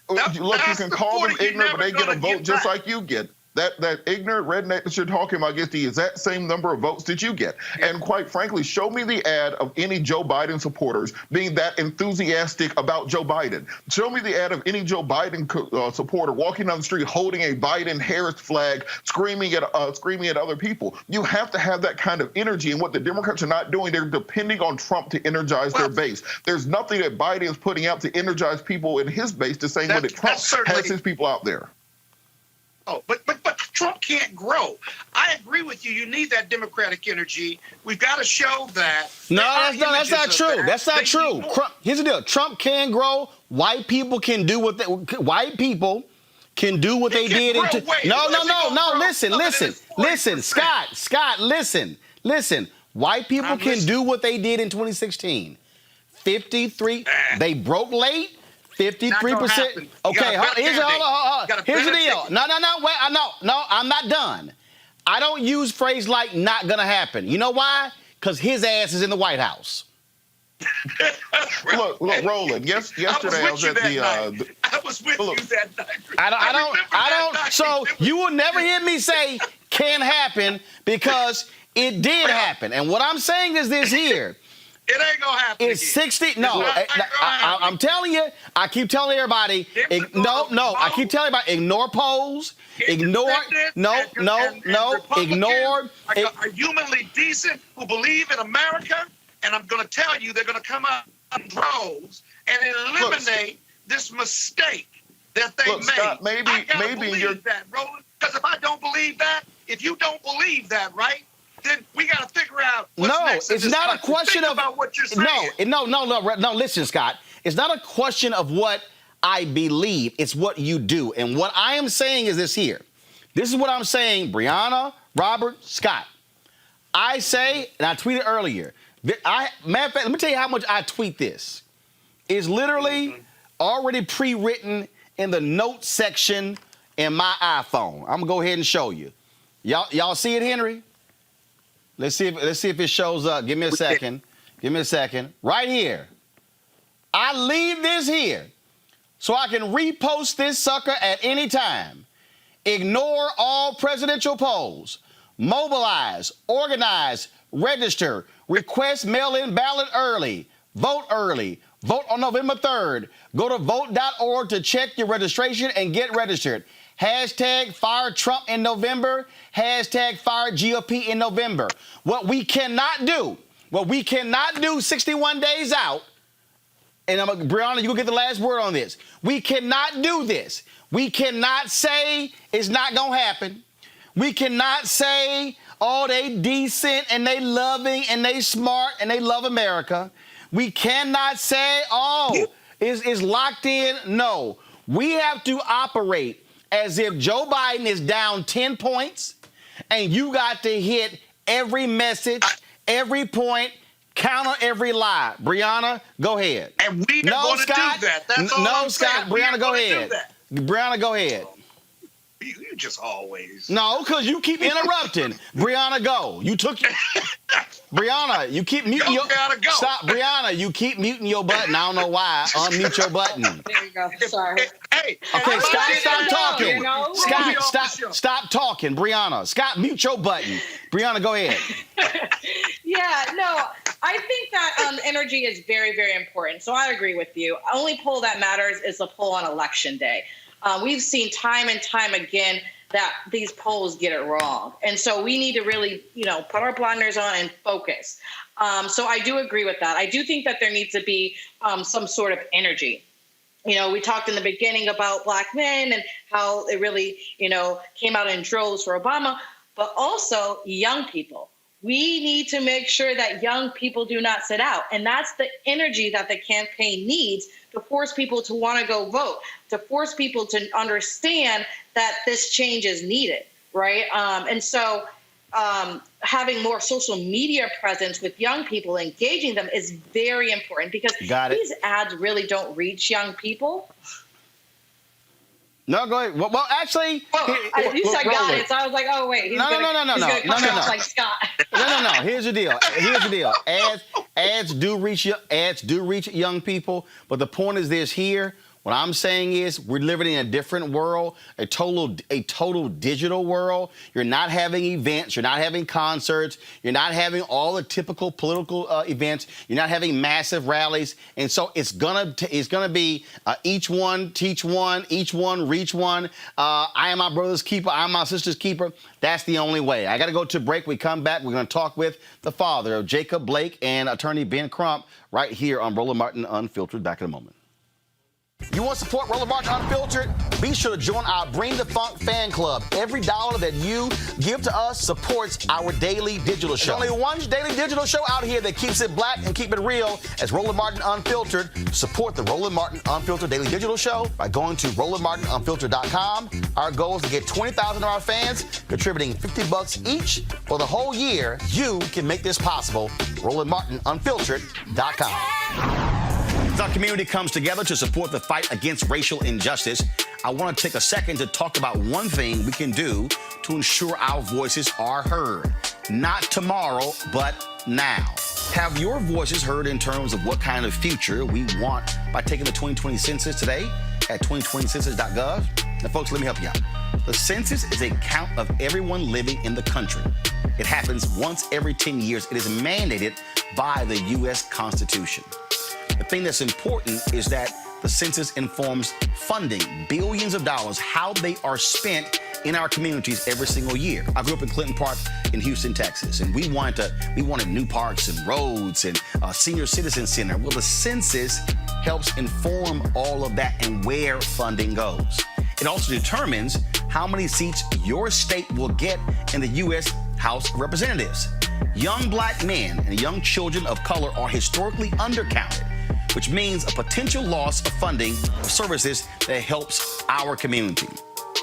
Look, you can call them ignorant, but they get a vote just like you get. That ignorant redneck that you're talking about gets the exact same number of votes that you get. And quite frankly, show me the ad of any Joe Biden supporters being that enthusiastic about Joe Biden. Show me the ad of any Joe Biden supporter walking down the street holding a Biden-Harris flag, screaming at other people. You have to have that kind of energy. And what the Democrats are not doing, they're depending on Trump to energize their base. There's nothing that Biden is putting out to energize people in his base the same way that Trump has his people out there. Oh, but Trump can't grow. I agree with you. You need that Democratic energy. We've got to show that. No, that's not true. That's not true. Here's the deal. Trump can grow. White people can do what they did. Listen, Scott, listen. White people can do what they did in 2016. 53. They broke late. 53%. Okay, here's the deal. No, I'm not done. I don't use phrase like not gonna happen. You know why? Because his ass is in the White House. Look, Roland. Yesterday I was at the. I was with you that night. I don't. So you will never hear me say can happen because it did happen. And what I'm saying is this here. It ain't gonna happen. It's 60. No, I'm telling you. I keep telling everybody. I keep telling everybody. Ignore polls. Ignore. No. Ignore. Are humanly decent who believe in America, and I'm gonna tell you, they're gonna come out in droves and eliminate this mistake that they made. Scott, maybe you're that, Roland. Because if I don't believe that, if you don't believe that, right? Then we got to figure out what's next. It's not a question of about what you're saying. No. Listen, Scott. It's not a question of what I believe. It's what you do. And what I am saying is this here. This is what I'm saying, Brianna, Robert, Scott. I say, and I tweeted earlier. Matter of fact, let me tell you how much I tweet this. It's literally already pre-written in the notes section in my iPhone. I'm gonna go ahead and show you. Y'all see it, Henry? Let's see if it shows up. Give me a second. Right here. I leave this here so I can repost this sucker at any time. Ignore all presidential polls. Mobilize, organize, register, request mail-in ballot early. Vote on November 3rd. Go to vote.org to check your registration and get registered. Hashtag fire Trump in November. Hashtag fire GOP in November. What we cannot do 61 days out, and Brianna, you will get the last word on this. We cannot do this. We cannot say it's not going to happen. We cannot say, oh, they decent and they loving and they smart and they love America. We cannot say, oh, it's locked in. No, we have to operate as if Joe Biden is down 10 points and you got to hit every message, every point, counter every lie. Brianna, go ahead. And we are going to do that. That's all I'm saying. Brianna, go ahead. Brianna, go ahead. You just always. No, because you keep interrupting. Brianna, go. Brianna, you keep muting your. Gotta go. Stop, Brianna. You keep muting your button. I don't know why. Unmute your button. There you go. Sorry. Hey. Okay, Scott, stop talking. You know? Scott, stop talking. Brianna, Scott, mute your button. Brianna, go ahead. Yeah, no, I think that energy is very, very important. So I agree with you. Only poll that matters is the poll on Election Day. We've seen time and time again that these polls get it wrong. And so we need to really, put our blinders on and focus. So I do agree with that. I do think that there needs to be some sort of energy. We talked in the beginning about Black men and how it really, came out in droves for Obama, but also young people. We need to make sure that young people do not sit out. And that's the energy that the campaign needs to force people to want to go vote, to force people to understand that this change is needed, right? And so having more social media presence with young people, engaging them is very important because these ads really don't reach young people. No, go ahead. Well, actually, you said got it, so I was like, oh wait, he's gonna come across like Scott. No. Here's the deal. Ads do reach young people, but the point is this here. What I'm saying is we're living in a different world, a total digital world. You're not having events. You're not having concerts. You're not having all the typical political events. You're not having massive rallies. And so it's gonna be each one teach one, each one reach one. I am my brother's keeper. I am my sister's keeper. That's the only way. I got to go to break. We come back. We're going to talk with the father of Jacob Blake and attorney Ben Crump right here on Roland Martin Unfiltered. Back in a moment. You want to support Roland Martin Unfiltered? Be sure to join our Bring the Funk fan club. Every dollar that you give to us supports our daily digital show. There's only one daily digital show out here that keeps it black and keep it real as Roland Martin Unfiltered. Support the Roland Martin Unfiltered daily digital show by going to RolandMartinUnfiltered.com. Our goal is to get 20,000 of our fans contributing $50 each for the whole year. You can make this possible. RolandMartinUnfiltered.com. As our community comes together to support the fight against racial injustice, I want to take a second to talk about one thing we can do to ensure our voices are heard. Not tomorrow, but now. Have your voices heard in terms of what kind of future we want by taking the 2020 census today at 2020census.gov? Now, folks, let me help you out. The census is a count of everyone living in the country. It happens once every 10 years. It is mandated by the U.S. Constitution. The thing that's important is that the census informs funding, billions of dollars, how they are spent in our communities every single year. I grew up in Clinton Park in Houston, Texas, and we wanted new parks and roads and a senior citizen center. Well, the census helps inform all of that and where funding goes. It also determines how many seats your state will get in the U.S. House of Representatives. Young black men and young children of color are historically undercounted, which means a potential loss of funding for services that helps our community.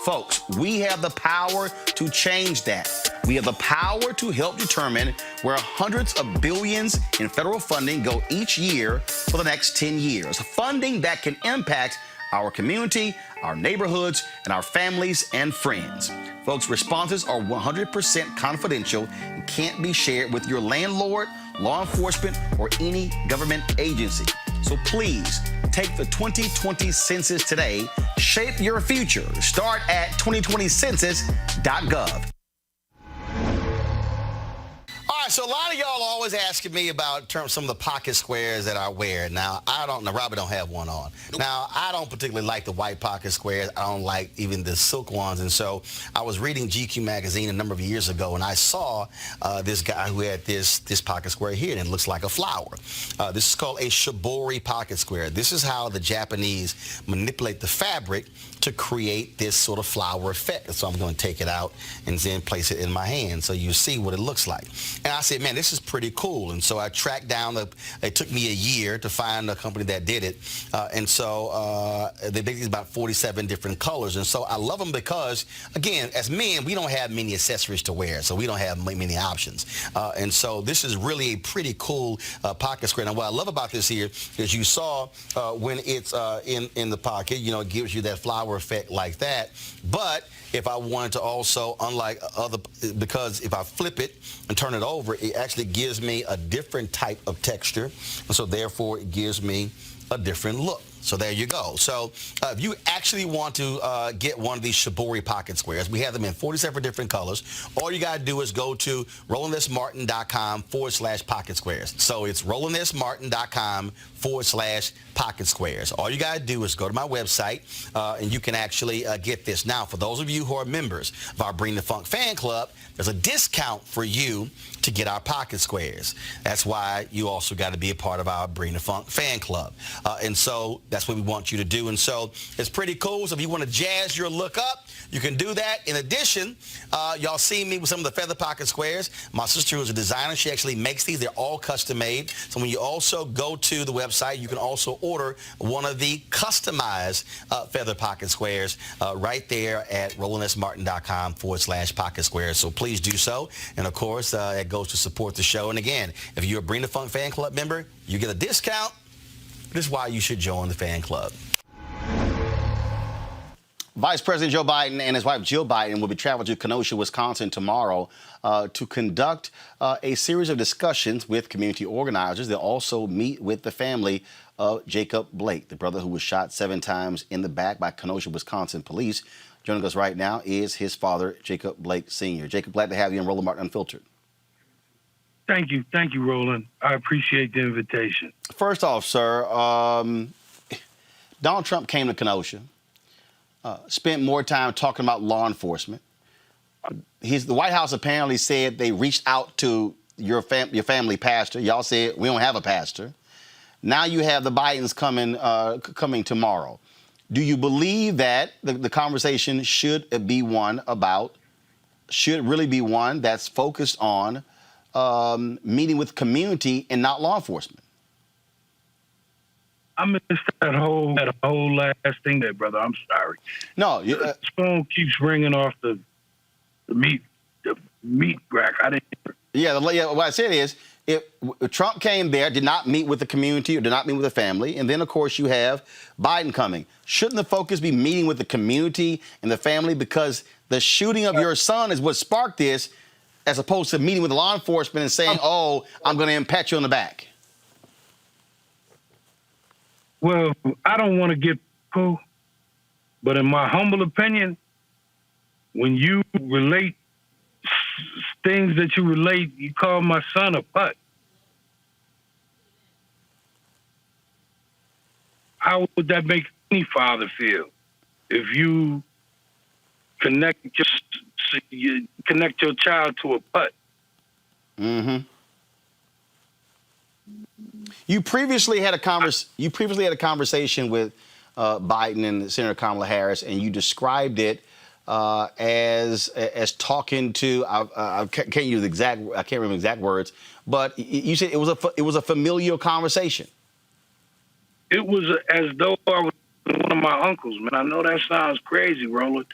Folks, we have the power to change that. We have the power to help determine where hundreds of billions in federal funding go each year for the next 10 years. Funding that can impact our community, our neighborhoods, and our families and friends. Folks, responses are 100% confidential and can't be shared with your landlord, law enforcement, or any government agency. So please take the 2020 census today. Shape your future. Start at 2020census.gov. All right, so a lot of y'all are always asking me about some of the pocket squares that I wear. Now, Robert don't have one on. Now, I don't particularly like the white pocket squares. I don't like even the silk ones. And so I was reading GQ magazine a number of years ago, and I saw this guy who had this pocket square here, and it looks like a flower. This is called a shibori pocket square. This is how the Japanese manipulate the fabric to create this sort of flower effect. So I'm going to take it out and then place it in my hand so you see what it looks like. And I said, man, this is pretty cool. And so I tracked down, it took me a year to find a company that did it. And so they make these about 47 different colors. And so I love them because, again, as men, we don't have many accessories to wear, so we don't have many options. And so this is really a pretty cool pocket square. Now, what I love about this here is you saw when it's in the pocket, you know, it gives you that flower effect like that. But if I wanted to also, unlike because if I flip it and turn it over, it actually gives me a different type of texture. And so therefore it gives me a different look. So there you go. So if you actually want to get one of these shibori pocket squares, we have them in 47 different colors. All you got to do is go to RolandSMartin.com/pocket squares. So it's RolandSMartin.com/pocket squares. All you got to do is go to my website and you can actually get this. Now, for those of you who are members of our Bring the Funk fan club, there's a discount for you to get our pocket squares. That's why you also got to be a part of our Bring the Funk fan club. And so that's what we want you to do. And so it's pretty cool. So if you want to jazz your look up, you can do that. In addition, y'all see me with some of the feather pocket squares. My sister, who's a designer, she actually makes these. They're all custom made. So when you also go to the website, you can also order one of the customized feather pocket squares right there at RolandSMartin.com/pocket squares. So please do so. And of course, it goes to support the show. And again, if you're a Bring the Funk fan club member, you get a discount. This is why you should join the fan club. Vice President Joe Biden and his wife Jill Biden will be traveling to Kenosha, Wisconsin tomorrow to conduct a series of discussions with community organizers. They'll also meet with the family of Jacob Blake, the brother who was shot 7 times in the back by Kenosha, Wisconsin police. Joining us right now is his father, Jacob Blake Sr. Jacob, glad to have you on Roland Martin Unfiltered. Thank you, Roland. I appreciate the invitation. First off, sir, Donald Trump came to Kenosha, spent more time talking about law enforcement. The White House apparently said they reached out to your family pastor. Y'all said, we don't have a pastor. Now you have the Bidens coming tomorrow. Do you believe that the conversation should really be one that's focused on meeting with community and not law enforcement? I missed that whole last thing there, brother. I'm sorry. No, the phone keeps ringing off the meat rack. I didn't. Yeah, what I said is, if Trump came there, did not meet with the community or did not meet with the family, and then of course you have Biden coming. Shouldn't the focus be meeting with the community and the family, because the shooting of your son is what sparked this, as opposed to meeting with law enforcement and saying, oh, I'm going to pat you on the back? Well, I don't want to get cool, but in my humble opinion, when you relate things that you relate, you call my son a putt. How would that make any father feel if you connect your child to a putt? Mm-hmm. You previously had a conversation with Biden and Senator Kamala Harris, and you described it as talking to. I can't use I can't remember exact words, but you said it was a familial conversation. It was as though I was one of my uncles, man. I know that sounds crazy, Roland,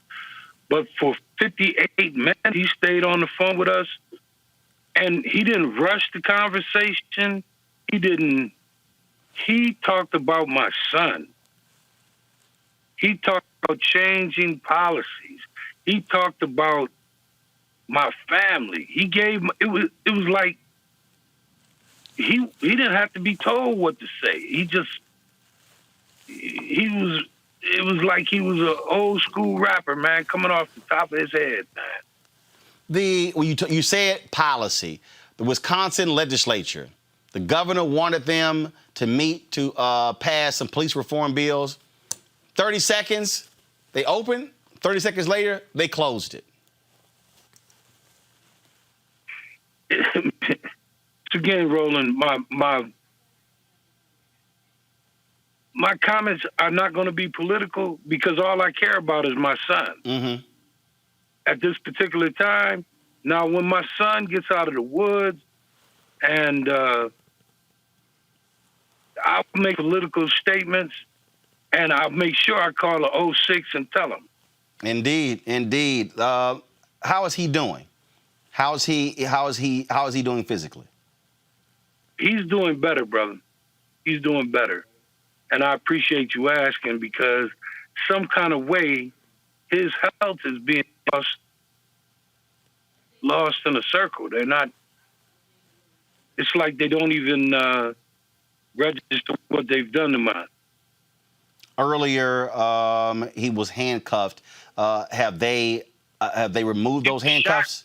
but for 58 minutes, he stayed on the phone with us, and he didn't rush the conversation. He talked about my son. He talked about changing policies. He talked about my family. He gave, it was like, he didn't have to be told what to say. It was like he was an old school rapper, man, coming off the top of his head, man. You said policy. The Wisconsin legislature, the governor wanted them to meet to pass some police reform bills. 30 seconds, they opened. 30 seconds later, they closed it. Again, Roland, my comments are not going to be political because all I care about is my son. Mm-hmm. At this particular time, now when my son gets out of the woods and I'll make political statements and I'll make sure I call the 06 and tell him. Indeed. How is he doing? How is he doing physically? He's doing better, brother. He's doing better. And I appreciate you asking because some kind of way his health is being lost in a circle. They're not, it's like they don't even register what they've done to mine. Earlier, he was handcuffed. Have they removed those handcuffs?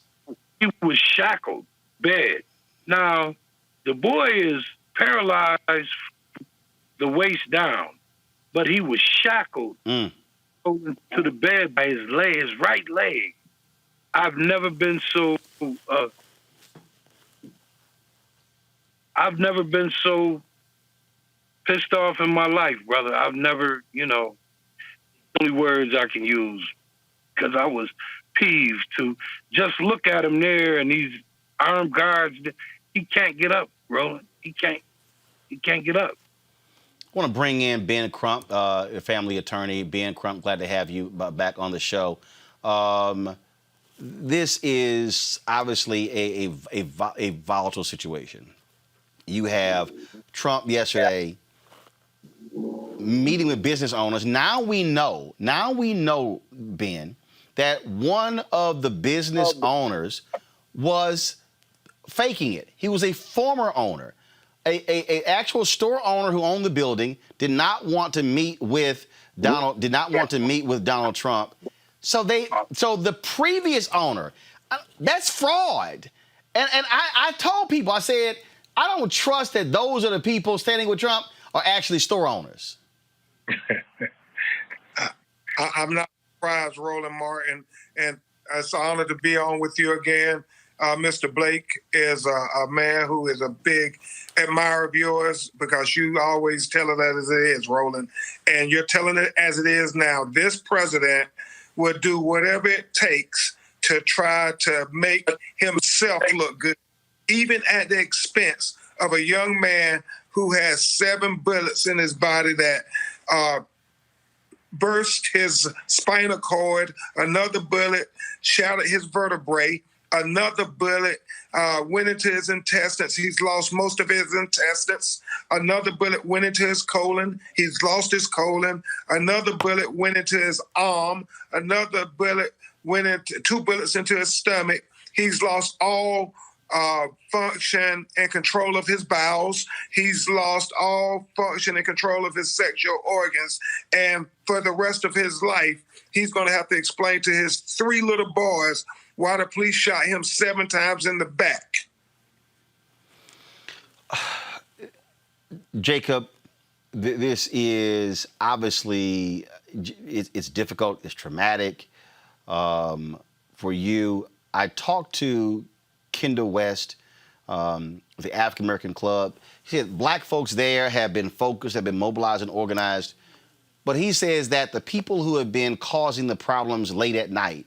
He was shackled, bed. Now, the boy is paralyzed the waist down, but he was shackled to the bed by his right leg. I've never been so pissed off in my life, brother. I've never, only words I can use because I was peeved to just look at him there and these armed guards. He can't get up, Roland. He can't get up. I want to bring in Ben Crump, a family attorney. Ben Crump, glad to have you back on the show. This is obviously a volatile situation. You have Trump yesterday meeting with business owners. Now we know, Ben, that one of the business owners was faking it. He was a former owner. A actual store owner who owned the building did not want to meet with Donald Trump. So the previous owner, that's fraud. And I told people, I said, I don't trust that those are the people standing with Trump are actually store owners. I'm not surprised, Roland Martin, and it's an honor to be on with you again. Mr. Blake is a man who is a big admirer of yours because you always tell it as it is, Roland, and you're telling it as it is now. This president will do whatever it takes to try to make himself look good, even at the expense of a young man who has 7 bullets in his body that burst his spinal cord, another bullet shattered his vertebrae, another bullet went into his intestines. He's lost most of his intestines. Another bullet went into his colon. He's lost his colon. Another bullet went into his arm. Another bullet went into 2 bullets into his stomach. He's lost all function and control of his bowels. He's lost all function and control of his sexual organs. And for the rest of his life, he's going to have to explain to his 3 little boys why the police shot him 7 times in the back. Jacob, This is obviously, it's difficult, it's traumatic for you. I talked to Kendall West, the African American Club. He said black folks there have been focused, have been mobilized and organized. But he says that the people who have been causing the problems late at night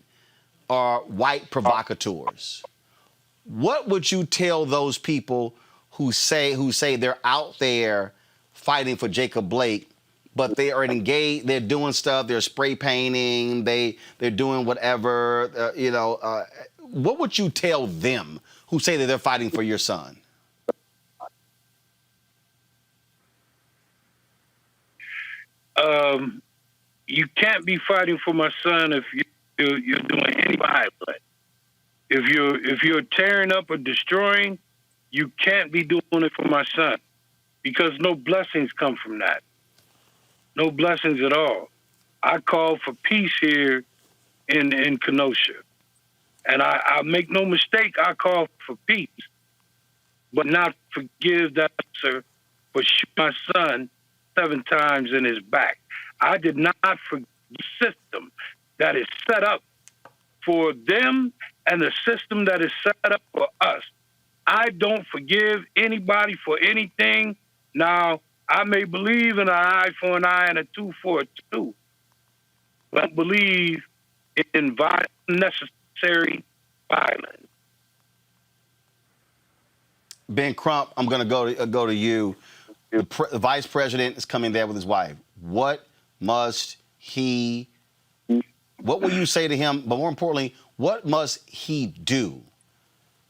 are white provocateurs. What would you tell those people who say they're out there fighting for Jacob Blake, but they are engaged, they're doing stuff, they're spray painting, they're doing whatever, what would you tell them who say that they're fighting for your son? You can't be fighting for my son if you're doing any violence. If you're tearing up or destroying, you can't be doing it for my son, because no blessings come from that. No blessings at all. I call for peace here in Kenosha. And I make no mistake, I call for peace, but not forgive that officer for shooting my son 7 times in his back. I did not forgive the system that is set up for them and the system that is set up for us. I don't forgive anybody for anything. Now, I may believe in an eye for an eye and a tooth for a tooth. I don't believe in unnecessary violence. Ben Crump, I'm going to go to you. The vice president is coming there with his wife. What will you say to him? But more importantly, what must he do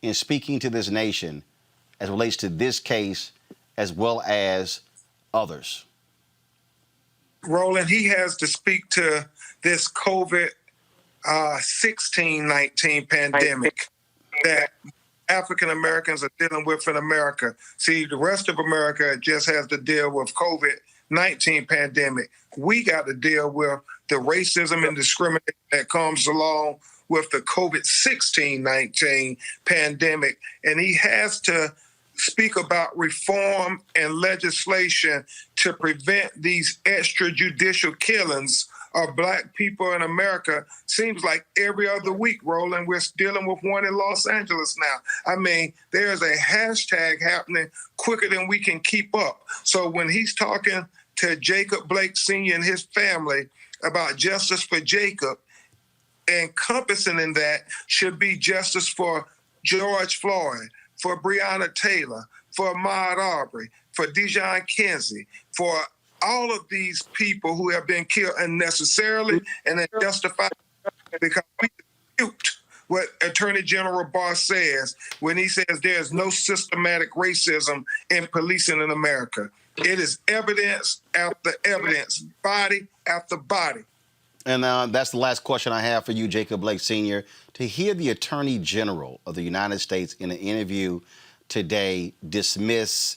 in speaking to this nation as it relates to this case as well as others? Roland, he has to speak to this COVID-19 pandemic that African Americans are dealing with in America. See, the rest of America just has to deal with COVID-19 pandemic. We got to deal with the racism and discrimination that comes along with the COVID-19 pandemic. And he has to speak about reform and legislation to prevent these extrajudicial killings of black people in America. Seems like every other week, Roland, we're dealing with one in Los Angeles now. I mean, there's a hashtag happening quicker than we can keep up. So when he's talking to Jacob Blake Sr. and his family about justice for Jacob, encompassing in that should be justice for George Floyd, for Breonna Taylor, for Ahmaud Arbery, for Dijon Kinsey, for all of these people who have been killed unnecessarily and unjustified, because we dispute what Attorney General Barr says when he says there's no systematic racism in policing in America. It is evidence after evidence, body after body. And that's the last question I have for you, Jacob Blake Sr. To hear the Attorney General of the United States in an interview today dismiss,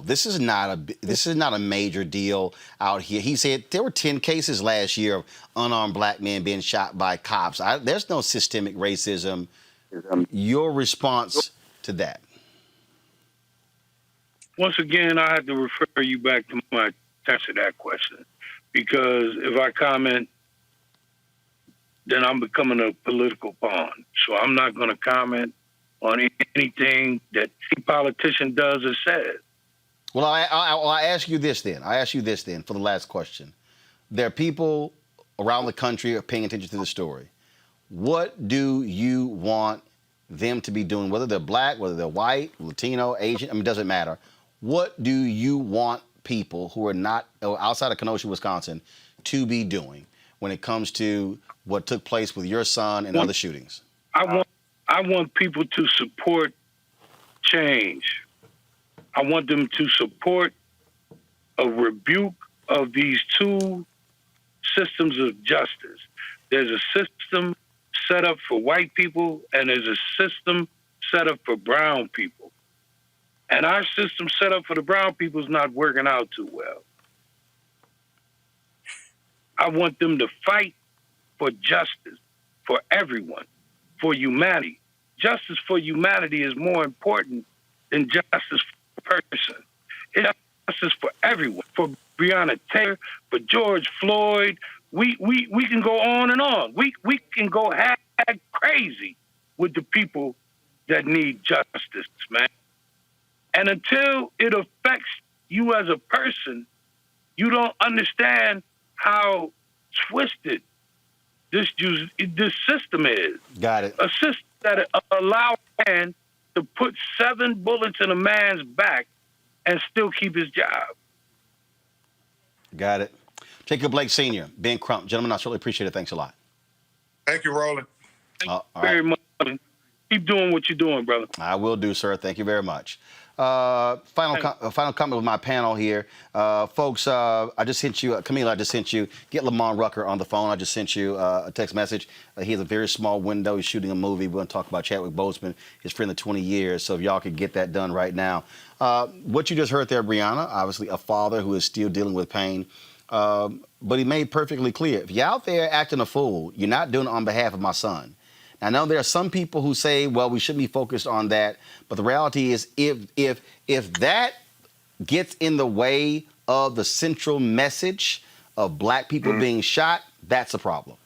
this is not a major deal out here. He said there were 10 cases last year of unarmed black men being shot by cops. There's no systemic racism. Your response to that? Once again, I have to refer you back to my answer to that question, because if I comment, then I'm becoming a political pawn. So I'm not going to comment on anything that any politician does or says. Well, I ask you this then. For the last question. There are people around the country who are paying attention to the story. What do you want them to be doing, whether they're black, whether they're white, Latino, Asian? It doesn't matter. What do you want people who are not outside of Kenosha, Wisconsin, to be doing when it comes to what took place with your son and other shootings? I want people to support change. I want them to support a rebuke of these two systems of justice. There's a system set up for white people, and there's a system set up for brown people. And our system set up for the brown people is not working out too well. I want them to fight for justice for everyone, for humanity. Justice for humanity is more important than justice for a person. It's justice for everyone, for Breonna Taylor, for George Floyd. We can go on and on. We can go half crazy with the people that need justice, man. And until it affects you as a person, you don't understand how twisted this system is. Got it. A system that allows a man to put 7 bullets in a man's back and still keep his job. Got it. Jacob Blake Sr., Ben Crump. Gentlemen, I certainly appreciate it. Thanks a lot. Thank you, Roland. All Very right. much. Keep doing what you're doing, brother. I will do, sir. Thank you very much. Final comment with my panel here. Folks, I just sent you, Camila, I just sent you, get Lamont Rucker on the phone. I just sent you a text message. He has a very small window. He's shooting a movie. We're going to talk about Chadwick Boseman, his friend of 20 years. So if y'all could get that done right now. What you just heard there, Breonna, obviously a father who is still dealing with pain. But he made perfectly clear, if you're out there acting a fool, you're not doing it on behalf of my son. I know there are some people who say, well, we shouldn't be focused on that. But the reality is, if that gets in the way of the central message of black people being shot, that's a problem.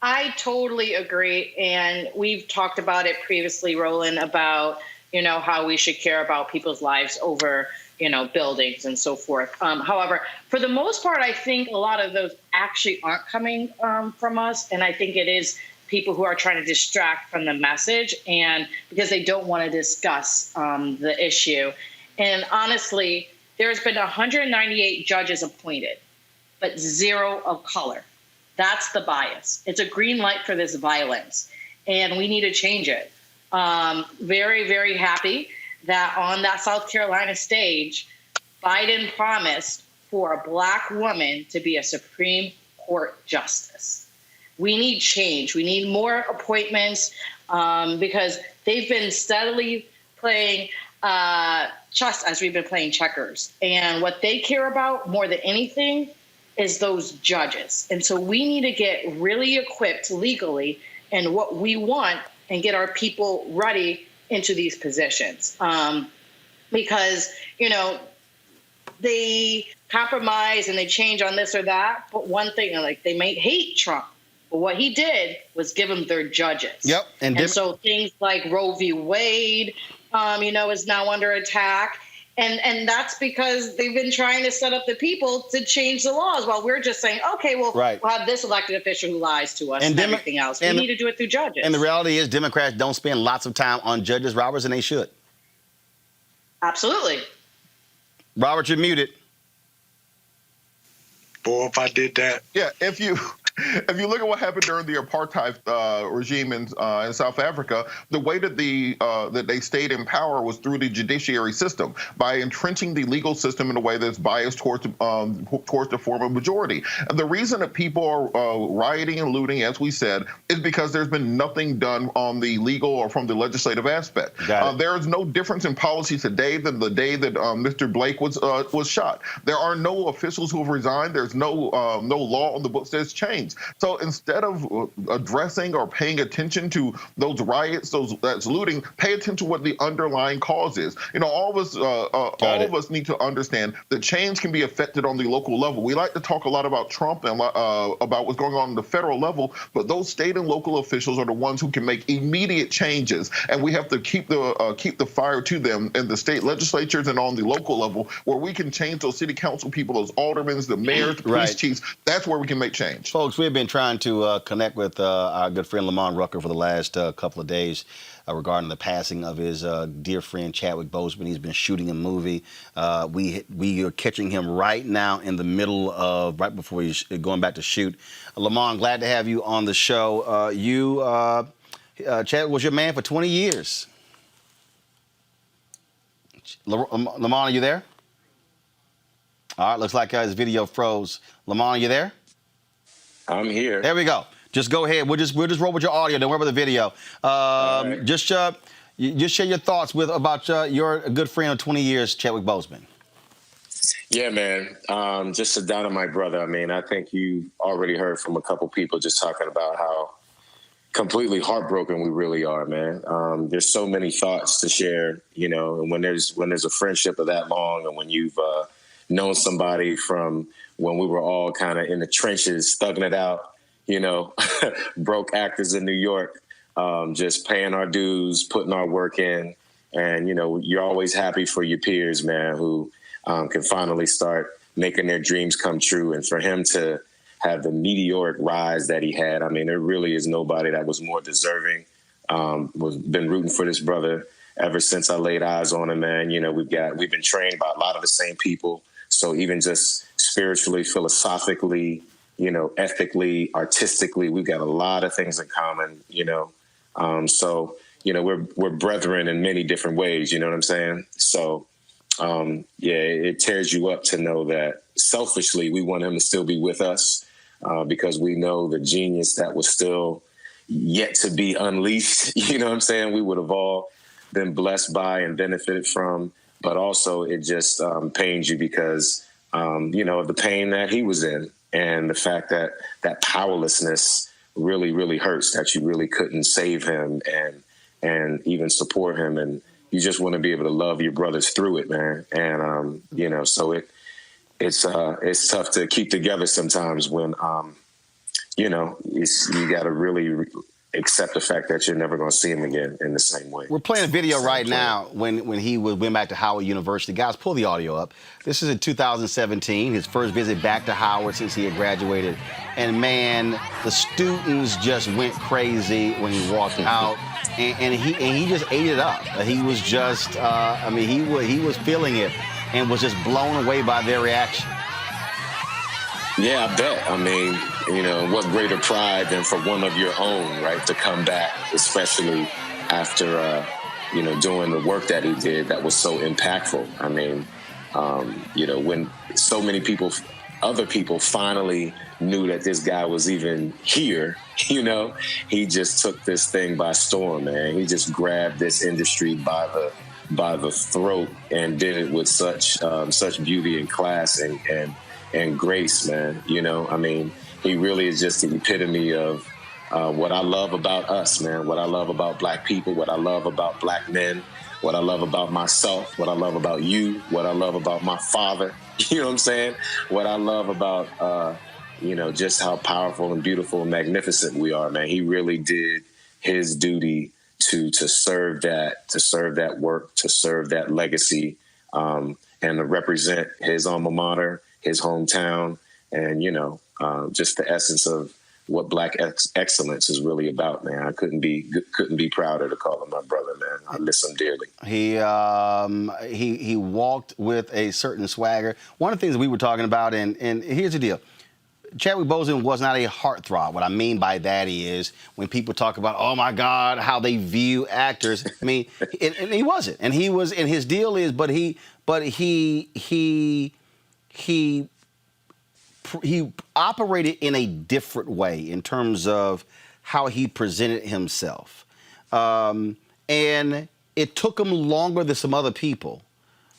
I totally agree. And we've talked about it previously, Roland, about, how we should care about people's lives over, buildings and so forth. However, for the most part, I think a lot of those actually aren't coming from us. And I think it is people who are trying to distract from the message, and because they don't want to discuss the issue. And honestly, there's been 198 judges appointed, but 0 of color. That's the bias. It's a green light for this violence, and we need to change it. Very, very happy that on that South Carolina stage, Biden promised for a black woman to be a Supreme Court justice. We need change. We need more appointments because they've been steadily playing chess as we've been playing checkers. And what they care about more than anything is those judges. And so we need to get really equipped legally in what we want and get our people ready into these positions. Because, they compromise and they change on this or that. But one thing, they may hate Trump. But what he did was give them their judges. Yep. And so things like Roe v. Wade, is now under attack. And that's because they've been trying to set up the people to change the laws while we're just saying, okay, well, we'll have this elected official who lies to us and everything else. We need to do it through judges. And the reality is Democrats don't spend lots of time on judges, Roberts, and they should. Absolutely. Robert, you're muted. Boy, if I did that. Yeah, if you look at what happened during the apartheid regime in South Africa, the way that that they stayed in power was through the judiciary system by entrenching the legal system in a way that's biased towards the former majority. And the reason that people are rioting and looting, as we said, is because there's been nothing done on the legal or from the legislative aspect. There is no difference in policy today than the day that Mr. Blake was shot. There are no officials who have resigned. There's no law on the books that's changed. So instead of addressing or paying attention to those riots, that's looting, pay attention to what the underlying cause is. All of us need to understand that change can be affected on the local level. We like to talk a lot about Trump and about what's going on the federal level, but those state and local officials are the ones who can make immediate changes, and we have to keep the fire to them in the state legislatures and on the local level, where we can change those city council people, those aldermen, the mayors, the police chiefs. That's where we can make change. Folks, we've been trying to connect with our good friend Lamont Rucker for the last couple of days regarding the passing of his dear friend Chadwick Boseman. He's been shooting a movie. We are catching him right now in the middle of, right before he's going back to shoot. Lamont, glad to have you on the show. Chadwick was your man for 20 years. Lamont, are you there? All right, looks like his video froze. Lamont, are you there? I'm here. There we go. Just go ahead. We'll just roll with your audio. Don't worry about the video. Right. Just share your thoughts about your good friend of 20 years, Chadwick Boseman. Yeah, man. Just a dynamite brother. I mean, I think you already heard from a couple people just talking about how completely heartbroken we really are, man. There's so many thoughts to share, and when there's a friendship of that long, and when you've known somebody from when we were all kind of in the trenches, thugging it out, you know, broke actors in New York, just paying our dues, putting our work in. And, you know, you're always happy for your peers, man, who can finally start making their dreams come true. And for him to have the meteoric rise that he had, I mean, there really is nobody that was more deserving. Been rooting for this brother ever since I laid eyes on him, man. You know, we've been trained by a lot of the same people. So even just spiritually, philosophically, you know, ethically, artistically, we've got a lot of things in common, you know. So, you know, we're brethren in many different ways, you know what I'm saying? So, yeah, it tears you up to know that selfishly we want him to still be with us because we know the genius that was still yet to be unleashed, you know what I'm saying? We would have all been blessed by and benefited from, but also it just pains you because, you know, of the pain that he was in and the fact that that powerlessness really, really hurts, that you really couldn't save him and even support him. And you just want to be able to love your brothers through it, man. And, you know, so it's tough to keep together sometimes when, you know, you got to really accept the fact that you're never going to see him again in the same way. We're playing a video right now when he went back to Howard University. Guys, pull the audio up. This is in 2017, his first visit back to Howard since he had graduated. And, man, the students just went crazy when he walked out. And he just ate it up. He was just, I mean, he was feeling it and was just blown away by their reaction. Yeah, I bet. I mean, you know, what greater pride than for one of your own, right, to come back, especially after, you know, doing the work that he did that was so impactful. I mean, you know, when so many other people finally knew that this guy was even here, you know, he just took this thing by storm, man. He just grabbed this industry by the throat and did it with such beauty and class and grace, man. You know, I mean, he really is just the epitome of what I love about us, man, what I love about black people, what I love about black men, what I love about myself, what I love about you, what I love about my father, you know what I'm saying? What I love about, you know, just how powerful and beautiful and magnificent we are, man. He really did his duty to serve that work, to serve that legacy, and to represent his alma mater, his hometown, and, you know, just the essence of what black excellence is really about, man. I couldn't be prouder to call him my brother, man. I miss him dearly. He walked with a certain swagger. One of the things we were talking about, and here's the deal. Chadwick Boseman was not a heartthrob. What I mean by that is when people talk about, oh my God, how they view actors. I mean, and he wasn't. And he was, and his deal is, but he operated in a different way in terms of how he presented himself. And it took him longer than some other people.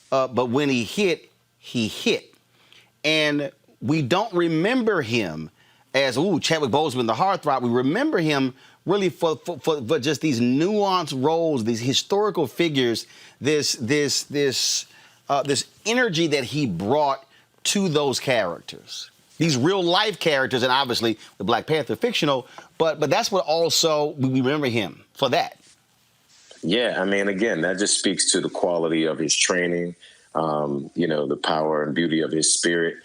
But when he hit, he hit. And we don't remember him as, Chadwick Boseman, the heartthrob. We remember him really for just these nuanced roles, these historical figures, this energy that he brought to those characters. These real life characters, and obviously the Black Panther fictional, but that's what also we remember him for that. Yeah, I mean, again, that just speaks to the quality of his training, you know, the power and beauty of his spirit.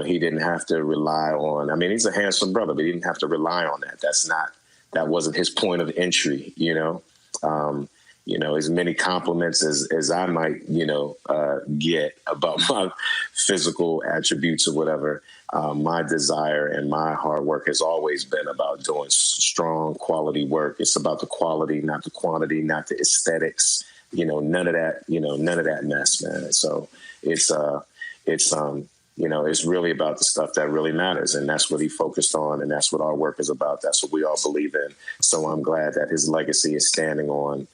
He didn't have to rely on, I mean, he's a handsome brother, but he didn't have to rely on that. That wasn't his point of entry, you know. You know, as many compliments as I might, you know, get about my physical attributes or whatever, my desire and my hard work has always been about doing strong quality work. It's about the quality, not the quantity, not the aesthetics, you know, none of that mess, man. So it's you know, it's really about the stuff that really matters. And that's what he focused on. And that's what our work is about. That's what we all believe in. So I'm glad that his legacy is standing on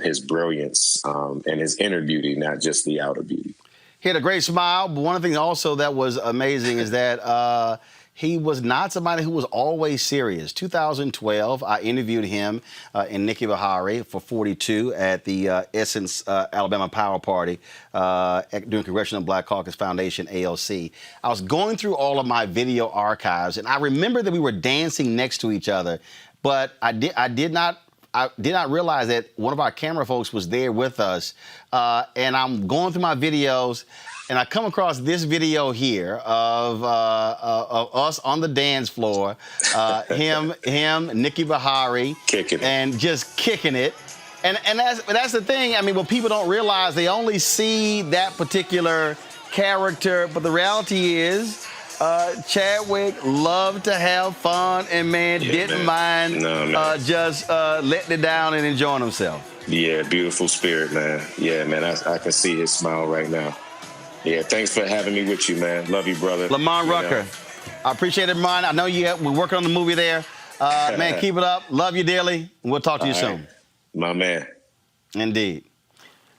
his brilliance and his inner beauty, not just the outer beauty. He had a great smile, but one of the things also that was amazing is that he was not somebody who was always serious. 2012, I interviewed him and Nikki Bahari for 42 at the Essence Alabama Power Party during Congressional Black Caucus Foundation, ALC. I was going through all of my video archives, and I remember that we were dancing next to each other, but I did not realize that one of our camera folks was there with us. And I'm going through my videos, and I come across this video here of us on the dance floor, him, Nikki Bahari, and just kicking it. And that's the thing. I mean, what people don't realize, they only see that particular character, but the reality is, Chadwick loved to have fun and didn't mind just letting it down and enjoying himself. Yeah, beautiful spirit, man. Yeah, man, I can see his smile right now. Yeah, thanks for having me with you, man. Love you, brother. Lamont Rucker, I appreciate it, Lamont. I know we're working on the movie there. Man, keep it up. Love you dearly. We'll talk to you soon. My man. Indeed.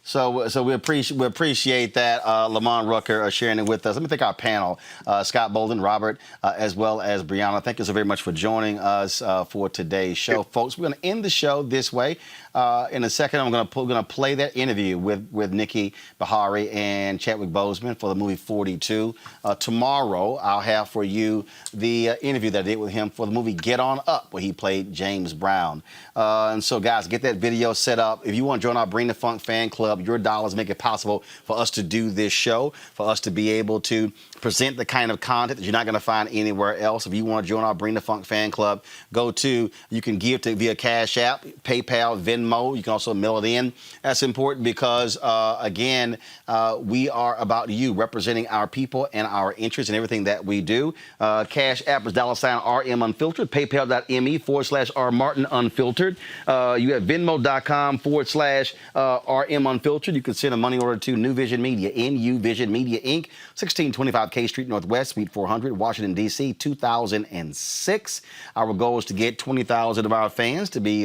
So we appreciate that, Lamont Rucker sharing it with us. Let me thank our panel, Scott Bolden, Robert, as well as Brianna. Thank you so very much for joining us for today's show, folks. We're going to end the show this way. In a second, I'm going to play that interview with Nikki Bahari and Chadwick Boseman for the movie 42. Tomorrow, I'll have for you the interview that I did with him for the movie Get On Up, where he played James Brown. And so, guys, get that video set up. If you want to join our Bring the Funk fan club, your dollars make it possible for us to do this show, for us to be able to present the kind of content that you're not going to find anywhere else. If you want to join our Bring the Funk fan club, you can give via Cash App, PayPal, Venmo. You can also mail it in. That's important because, again, we are about you, representing our people and our interests in everything that we do. Cash App is $RM Unfiltered, PayPal.me/R Martin Unfiltered. You have Venmo.com/RM Unfiltered. You can send a money order to New Vision Media, NU Vision Media, Inc., 1625 K Street Northwest, Suite 400, Washington, D.C., 2006. Our goal is to get 20,000 of our fans to be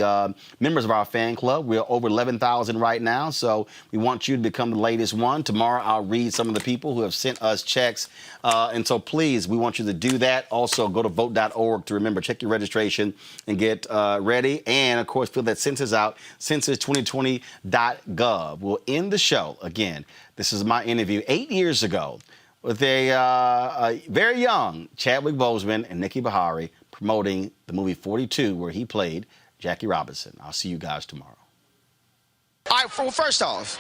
members of our fan club. We're over 11,000 right now, so we want you to become the latest one. Tomorrow, I'll read some of the people who have sent us checks, and so please, we want you to do that. Also, go to vote.org to remember, check your registration and get ready. And, of course, fill that census out, census2020.gov. We'll end the show. Again, this is my interview 8 years ago with a very young Chadwick Boseman and Nikki Bahari promoting the movie 42, where he played Jackie Robinson. I'll see you guys tomorrow. All right, well, first off,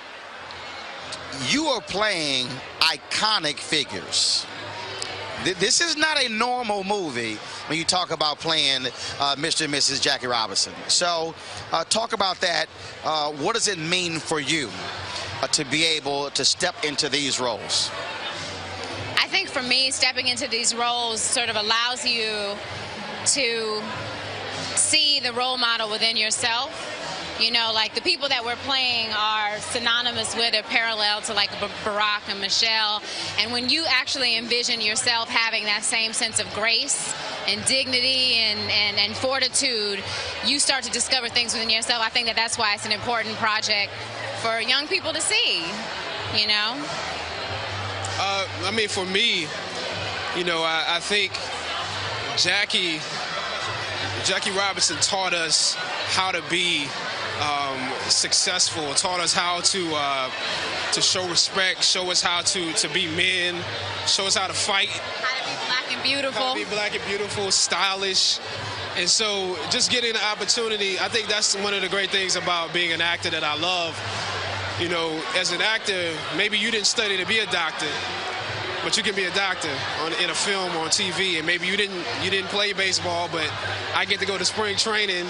you are playing iconic figures. This is not a normal movie when you talk about playing Mr. and Mrs. Jackie Robinson. So talk about that. What does it mean for you to be able to step into these roles? I think for me, stepping into these roles sort of allows you to see the role model within yourself. You know, like the people that we're playing are synonymous with or parallel to like Barack and Michelle. And when you actually envision yourself having that same sense of grace and dignity and fortitude, you start to discover things within yourself. I think that that's why it's an important project for young people to see, you know? I mean, for me, you know, I think Jackie Robinson taught us how to be successful, taught us how to show respect, show us how to be men, show us how to fight. How to be black and beautiful. How to be black and beautiful, stylish. And so just getting the opportunity, I think that's one of the great things about being an actor that I love. You know, as an actor, maybe you didn't study to be a doctor, but you can be a doctor in a film or on TV, and maybe you didn't play baseball, but I get to go to spring training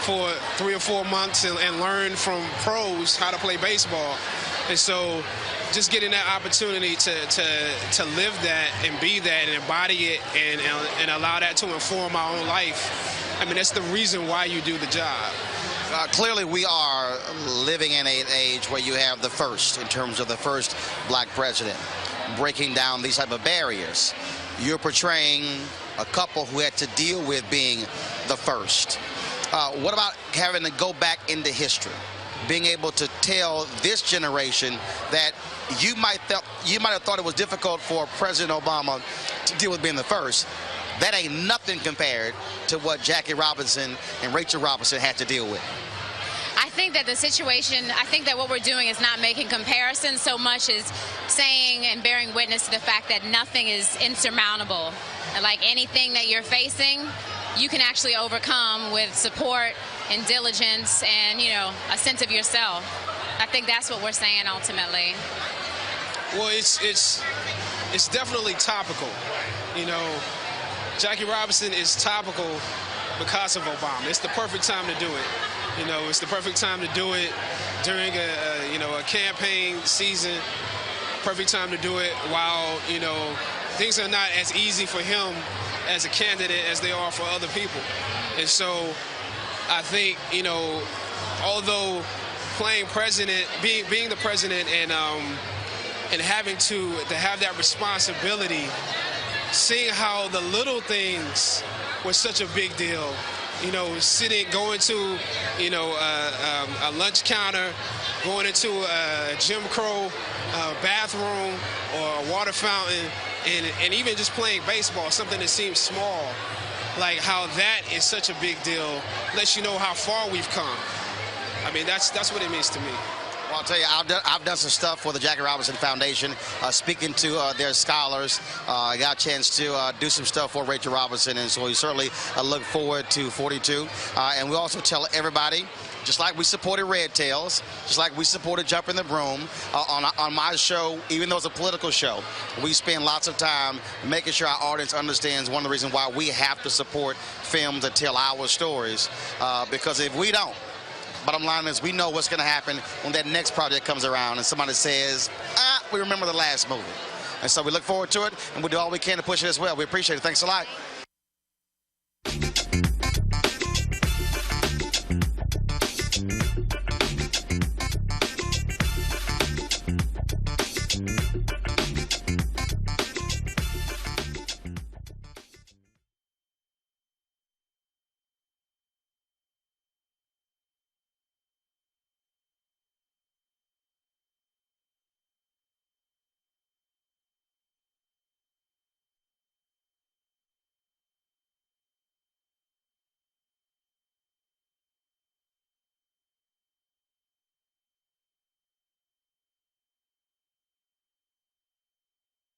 for 3 or 4 months and learn from pros how to play baseball. And so just getting that opportunity to live that and be that and embody it and allow that to inform my own life, I mean, that's the reason why you do the job. Clearly, we are living in an age where you have the first, in terms of the first black president, breaking down these type of barriers. You're portraying a couple who had to deal with being the first. What about having to go back into history, being able to tell this generation that you might have thought it was difficult for President Obama to deal with being the first, That ain't nothing compared to what Jackie Robinson and Rachel Robinson had to deal with. I think that the situation, I think that what we're doing is not making comparisons so much as saying and bearing witness to the fact that nothing is insurmountable. Like anything that you're facing, you can actually overcome with support and diligence and, you know, a sense of yourself. I think that's what we're saying ultimately. Well, it's definitely topical. You know, Jackie Robinson is topical because of Obama. It's the perfect time to do it. You know, it's the perfect time to do it during a campaign season. Perfect time to do it while, you know, things are not as easy for him as a candidate as they are for other people. And so I think, you know, although playing president, being the president and having to have that responsibility, seeing how the little things were such a big deal. You know, going to, you know, a lunch counter, going into a Jim Crow bathroom or a water fountain, and even just playing baseball, something that seems small, like how that is such a big deal, lets you know how far we've come. I mean, that's what it means to me. Well, I'll tell you, I've done some stuff for the Jackie Robinson Foundation, speaking to their scholars. I got a chance to do some stuff for Rachel Robinson, and so we certainly look forward to 42. And we also tell everybody, just like we supported Red Tails, just like we supported Jump in the Broom, on my show, even though it's a political show, we spend lots of time making sure our audience understands one of the reasons why we have to support films that tell our stories, because if we don't, bottom line is we know what's going to happen when that next project comes around and somebody says, we remember the last movie. And so we look forward to it, and we'll do all we can to push it as well. We appreciate it. Thanks a lot.